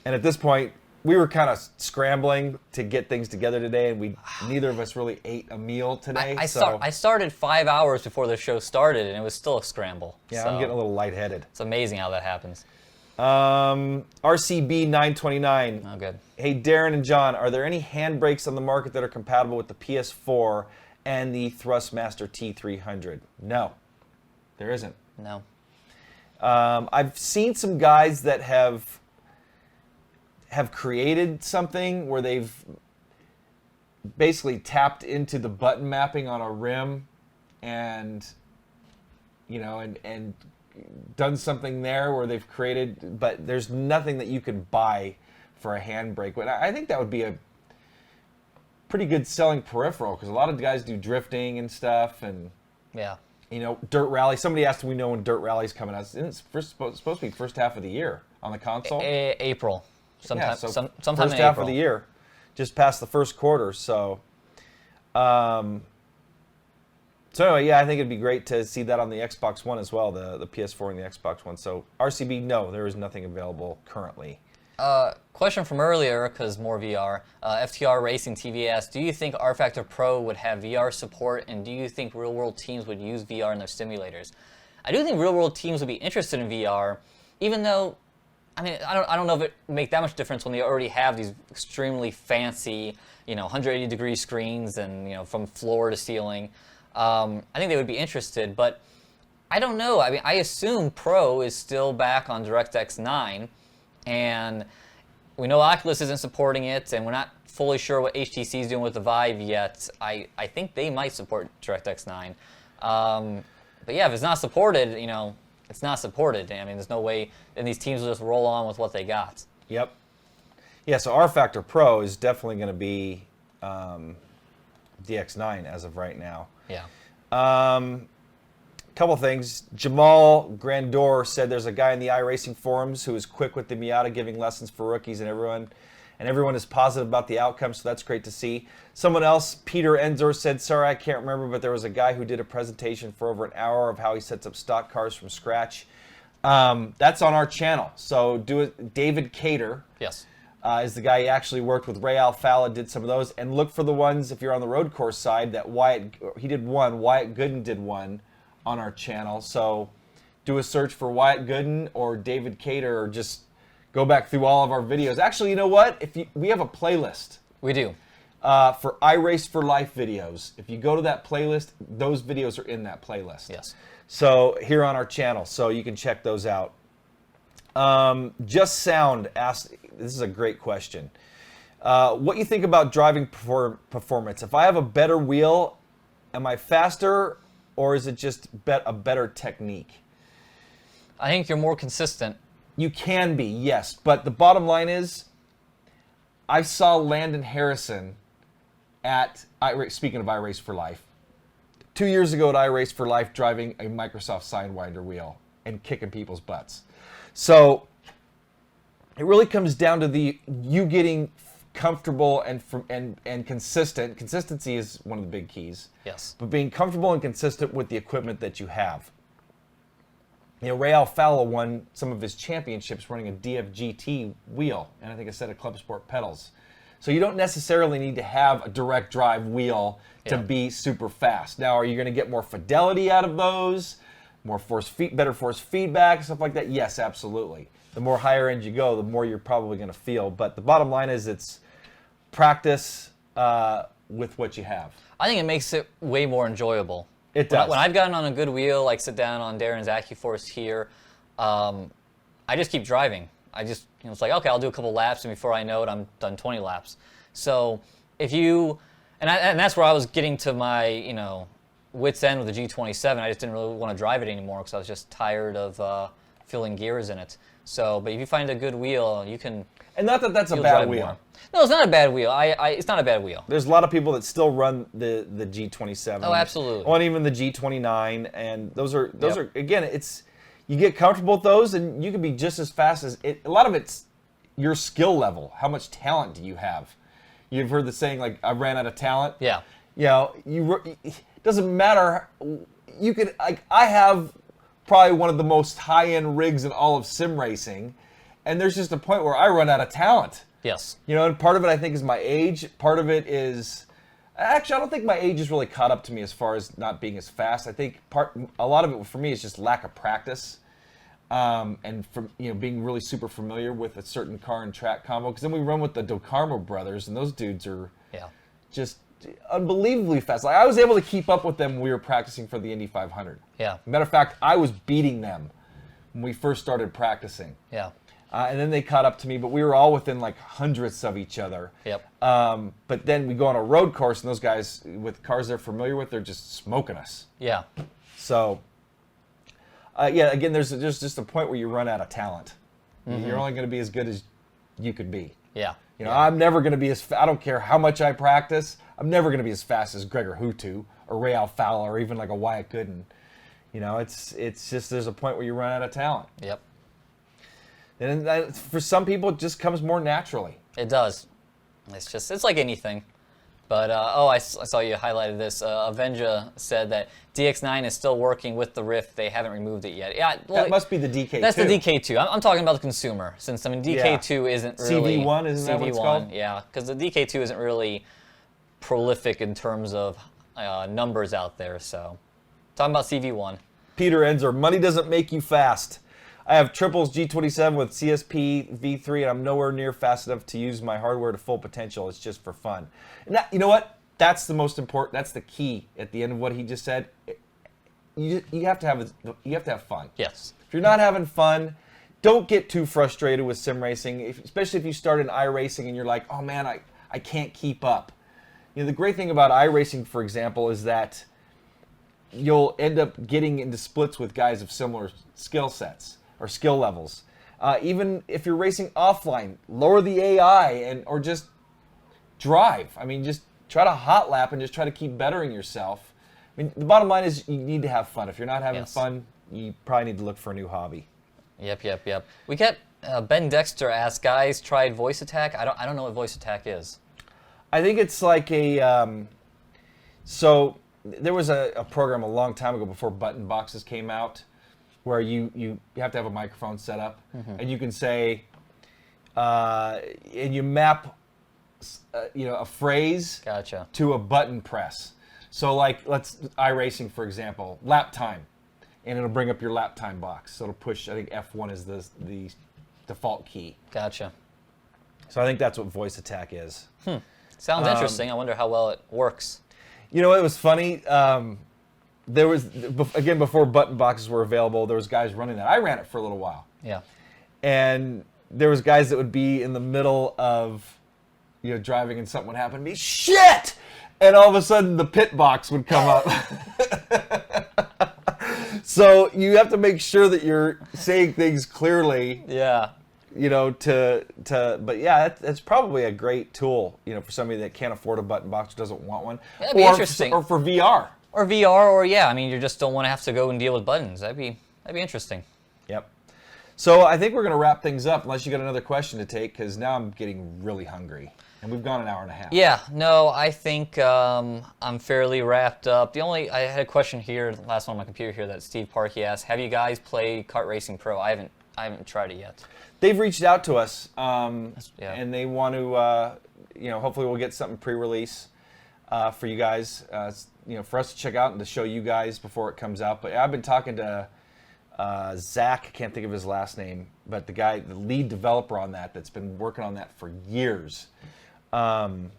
And at this point, we were kind of scrambling to get things together today, and neither of us really ate a meal today. I started 5 hours before the show started, and it was still a scramble. Yeah, so I'm getting a little lightheaded. It's amazing how that happens. RCB 929. Oh, good. Hey, Darin and John, are there any handbrakes on the market that are compatible with the PS4 and the Thrustmaster T300? No, there isn't. No. I've seen some guys that have created something where they've basically tapped into the button mapping on a rim and done something there where they've created, but there's nothing that you can buy for a handbrake. But I think that would be a pretty good selling peripheral, because a lot of guys do drifting and stuff, and dirt rally. Somebody asked me when dirt rally's coming out. It's supposed to be first half of the year on the console. April. Sometime first in half April. of the year, just past the first quarter. So, anyway, I think it'd be great to see that on the Xbox One as well, the PS4 and the Xbox One. So RCB, no, there is nothing available currently. Question from earlier, because more VR. FTR Racing TV asked, do you think rFactor Pro would have VR support, and do you think real-world teams would use VR in their simulators? I do think real-world teams would be interested in VR, even though, I mean, I don't know if it would make that much difference when they already have these extremely fancy, 180-degree screens and, from floor to ceiling. I think they would be interested, but I don't know. I mean, I assume Pro is still back on DirectX 9, and we know Oculus isn't supporting it, and we're not fully sure what HTC is doing with the Vive yet. I think they might support DirectX 9. But yeah, if it's not supported, it's not supported. I mean, there's no way, and these teams will just roll on with what they got. Yep. Yeah, so rFactor Pro is definitely going to be DX9 as of right now. Yeah. Couple things. Jamal Grandor said there's a guy in the iRacing forums who is quick with the Miata, giving lessons for rookies, and everyone is positive about the outcome, so that's great to see. Someone else, Peter Enzor, said, sorry, I can't remember, but there was a guy who did a presentation for over an hour of how he sets up stock cars from scratch. That's on our channel, so do it. David Cater Yes. Is the guy he actually worked with. Ray Alfalla did some of those, and look for the ones, if you're on the road course side, that he did one, Wyatt Gooden did one on our channel. So do a search for Wyatt Gooden or David Cater, or just go back through all of our videos. Actually, you know what? We have a playlist. We do. For iRace for Life videos. If you go to that playlist, those videos are in that playlist. Yes. So here on our channel, so you can check those out. Just Sound asked, this is a great question. What you think about driving performance? If I have a better wheel, am I faster, or is it just a better technique? I think you're more consistent. You can be, yes. But the bottom line is, I saw Landon Harrison at, speaking of iRace for Life, 2 years ago at iRace for Life driving a Microsoft Sidewinder wheel and kicking people's butts. So it really comes down to you getting comfortable and consistent. Consistency is one of the big keys. Yes. But being comfortable and consistent with the equipment that you have. You know, Ray Alfalo won some of his championships running a DFGT wheel, and I think a set of Club Sport pedals. So you don't necessarily need to have a direct drive wheel to be super fast. Now, are you going to get more fidelity out of those? Better force feedback, stuff like that? Yes, absolutely. The more higher end you go, the more you're probably going to feel. But the bottom line is it's practice with what you have. I think it makes it way more enjoyable. It does. When I've gotten on a good wheel, like sit down on Darin's AccuForce here, I just keep driving. I just, it's like, okay, I'll do a couple laps, and before I know it, I'm done 20 laps. So if you, and that's where I was getting to my, wit's end with the G27. I just didn't really want to drive it anymore because I was just tired of filling gears in it. So, but if you find a good wheel, you can. And not that that's a bad wheel. More. No, it's not a bad wheel. It's not a bad wheel. There's a lot of people that still run the G27. Oh, absolutely. Or even the G29, and those are again, you get comfortable with those, and you can be just as fast as it. A lot of it's your skill level. How much talent do you have? You've heard the saying, like, I ran out of talent. Yeah. It doesn't matter. You could, like, I have probably one of the most high-end rigs in all of sim racing, and there's just a point where I run out of talent. Yes. And part of it, I think, is my age. Part of it is, actually, I don't think my age has really caught up to me as far as not being as fast. I think a lot of it for me is just lack of practice, and from being really super familiar with a certain car and track combo. Because then we run with the DeCarmo brothers, and those dudes are just unbelievably fast. Like, I was able to keep up with them when we were practicing for the Indy 500. Yeah. Matter of fact, I was beating them when we first started practicing. Yeah. And then they caught up to me, but we were all within like hundredths of each other. Yep. But then we go on a road course, and those guys with cars they're familiar with, they're just smoking us. Yeah. So, again, there's just a point where you run out of talent. Mm-hmm. You're only going to be as good as you could be. Yeah. I'm never going to be I don't care how much I practice, I'm never going to be as fast as Gregor Hutu or Ray Alfalo or even like a Wyatt Gooden. It's just there's a point where you run out of talent. Yep. And for some people, it just comes more naturally. It does. It's like anything. But, I saw you highlighted this. Avenger said that DX9 is still working with the Rift. They haven't removed it yet. Yeah, well, that must be the DK2. That's the DK2. I'm talking about the consumer, since, DK2 isn't really... CV1, isn't that what it's called? Yeah, because the DK2 isn't really prolific in terms of numbers out there, so... Talking about CV1. Peter Enzer, money doesn't make you fast. I have triples G27 with CSP V3, and I'm nowhere near fast enough to use my hardware to full potential. It's just for fun. And you know what? That's the most important. That's the key at the end of what he just said. You have to have fun. Yes. If you're not having fun, don't get too frustrated with sim racing, especially if you start in iRacing and you're like, oh man, I can't keep up. The great thing about iRacing, for example, is that you'll end up getting into splits with guys of similar skill sets or skill levels. Even if you're racing offline, lower the AI or just drive. Just try to hot lap and just try to keep bettering yourself. The bottom line is you need to have fun. If you're not having fun, you probably need to look for a new hobby. Yep. We get Ben Dexter asked, guys tried voice attack? I don't know what voice attack is. I think it's like a so there was a program a long time ago before button boxes came out, where you have to have a microphone set up, and you can say, and you map, a phrase to a button press. So like, let's iRacing, for example, lap time, and it'll bring up your lap time box. So it'll push, I think F1 is the default key. Gotcha. So I think that's what voice attack is. Sounds interesting. I wonder how well it works. It was funny. There was, again, before button boxes were available, there was guys running that. I ran it for a little while. Yeah. And there was guys that would be in the middle of, driving, and something would happen to me. Shit! And all of a sudden, the pit box would come up. So you have to make sure that you're saying things clearly. Yeah. But yeah, that's probably a great tool, for somebody that can't afford a button box or doesn't want one. That'd be interesting. Or for VR. Or VR, or yeah, I mean, you just don't want to have to go and deal with buttons. That'd be interesting. Yep. So I think we're going to wrap things up, unless you got another question to take, because now I'm getting really hungry, and we've gone an hour and a half. Yeah, no, I think I'm fairly wrapped up. I had a question here, the last one on my computer here, that Steve Parkey asked. Have you guys played Kart Racing Pro? I haven't tried it yet. They've reached out to us, Yeah. and they want to, hopefully we'll get something pre-release for you guys, for us to check out and to show you guys before it comes out. But I've been talking to Zach, I can't think of his last name, but the lead developer on that's been working on that for years. So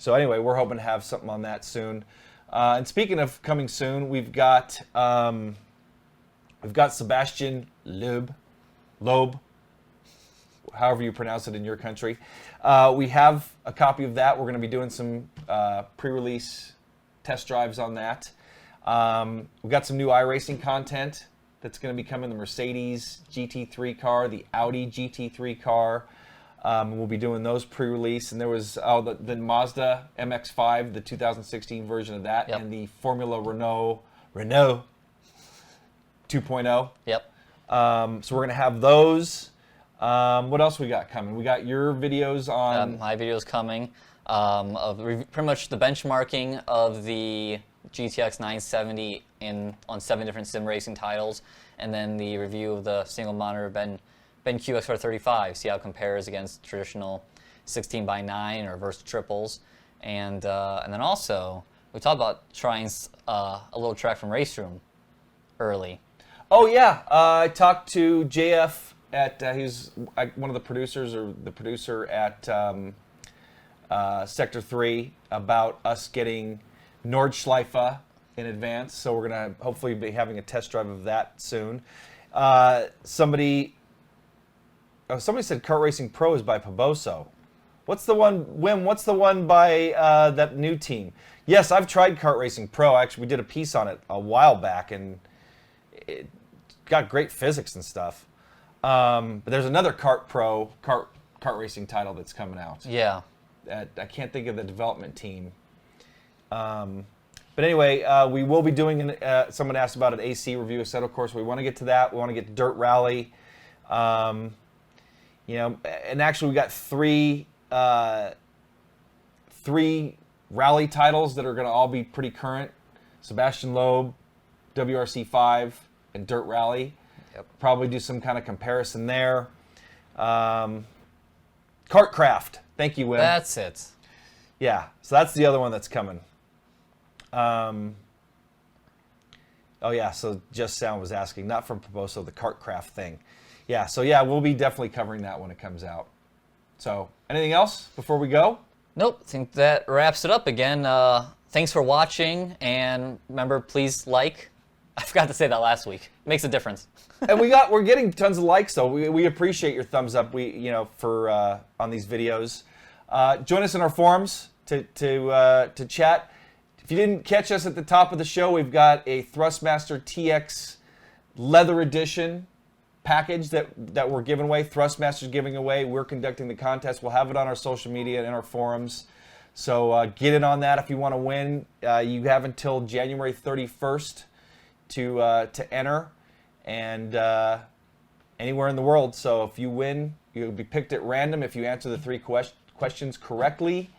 anyway, we're hoping to have something on that soon. And speaking of coming soon, we've got Sebastian Loeb, however you pronounce it in your country. We have a copy of that. We're going to be doing some pre-release test drives on that. We've got some new iRacing content that's going to be coming, the Mercedes GT3 car, the Audi GT3 car. We'll be doing those pre-release. And there was the Mazda MX-5, the 2016 version of that, Yep. and the Formula Renault 2.0. Yep. So we're going to have those. What else we got coming? We got your videos on... My video's coming of pretty much the benchmarking of the GTX 970 on 7 different sim racing titles, and then the review of the single monitor BenQ XR35, see how it compares against traditional 16:9 or reverse triples, and then also we talked about trying a little track from Race Room early. Oh yeah, I talked to JF he's one of the producers, or the producer at Sector 3, about us getting Nordschleife in advance. So we're going to hopefully be having a test drive of that soon. Somebody said Kart Racing Pro is by Paboso. What's the one, Wim, what's the one by that new team? Yes, I've tried Kart Racing Pro. Actually, we did a piece on it a while back, and it got great physics and stuff. But there's another kart racing title that's coming out. Yeah. I can't think of the development team. But anyway, we will be doing someone asked about an AC review of Assetto course. We want to get to that. We want to get to Dirt Rally. And actually we got three rally titles that are going to all be pretty current. Sebastian Loeb, WRC5, and Dirt Rally. Yep. Probably do some kind of comparison there. Kartcraft. Thank you, Wim. That's it. Yeah, so that's the other one that's coming. Oh yeah, so Just Sound was asking, not from Paboso, the Kartcraft thing. Yeah, so yeah, we'll be definitely covering that when it comes out. So, anything else before we go? Nope, I think that wraps it up again. Thanks for watching, and remember, please like. I forgot to say that last week. It makes a difference. And we're getting tons of likes, though. We appreciate your thumbs up. For on these videos. Join us in our forums to chat. If you didn't catch us at the top of the show, we've got a Thrustmaster TX Leather Edition package that we're giving away. Thrustmaster's giving away. We're conducting the contest. We'll have it on our social media and in our forums. So get in on that if you want to win. You have until January 31st to enter, and anywhere in the world. So if you win, you'll be picked at random if you answer the 3 questions correctly,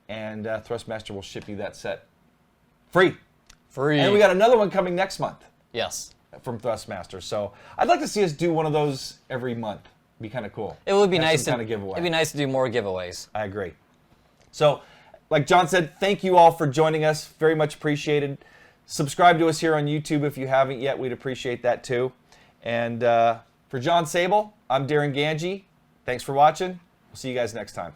and Thrustmaster will ship you that set free. And we got another one coming next month. Yes. From Thrustmaster. So I'd like to see us do one of those every month. Be kind of cool. It would be Have nice some kind of giveaway. It'd be nice to do more giveaways. I agree. So, like John said, thank you all for joining us. Very much appreciated. Subscribe to us here on YouTube if you haven't yet. We'd appreciate that too. And for John Sable, I'm Darin Ganji. Thanks for watching. We'll see you guys next time.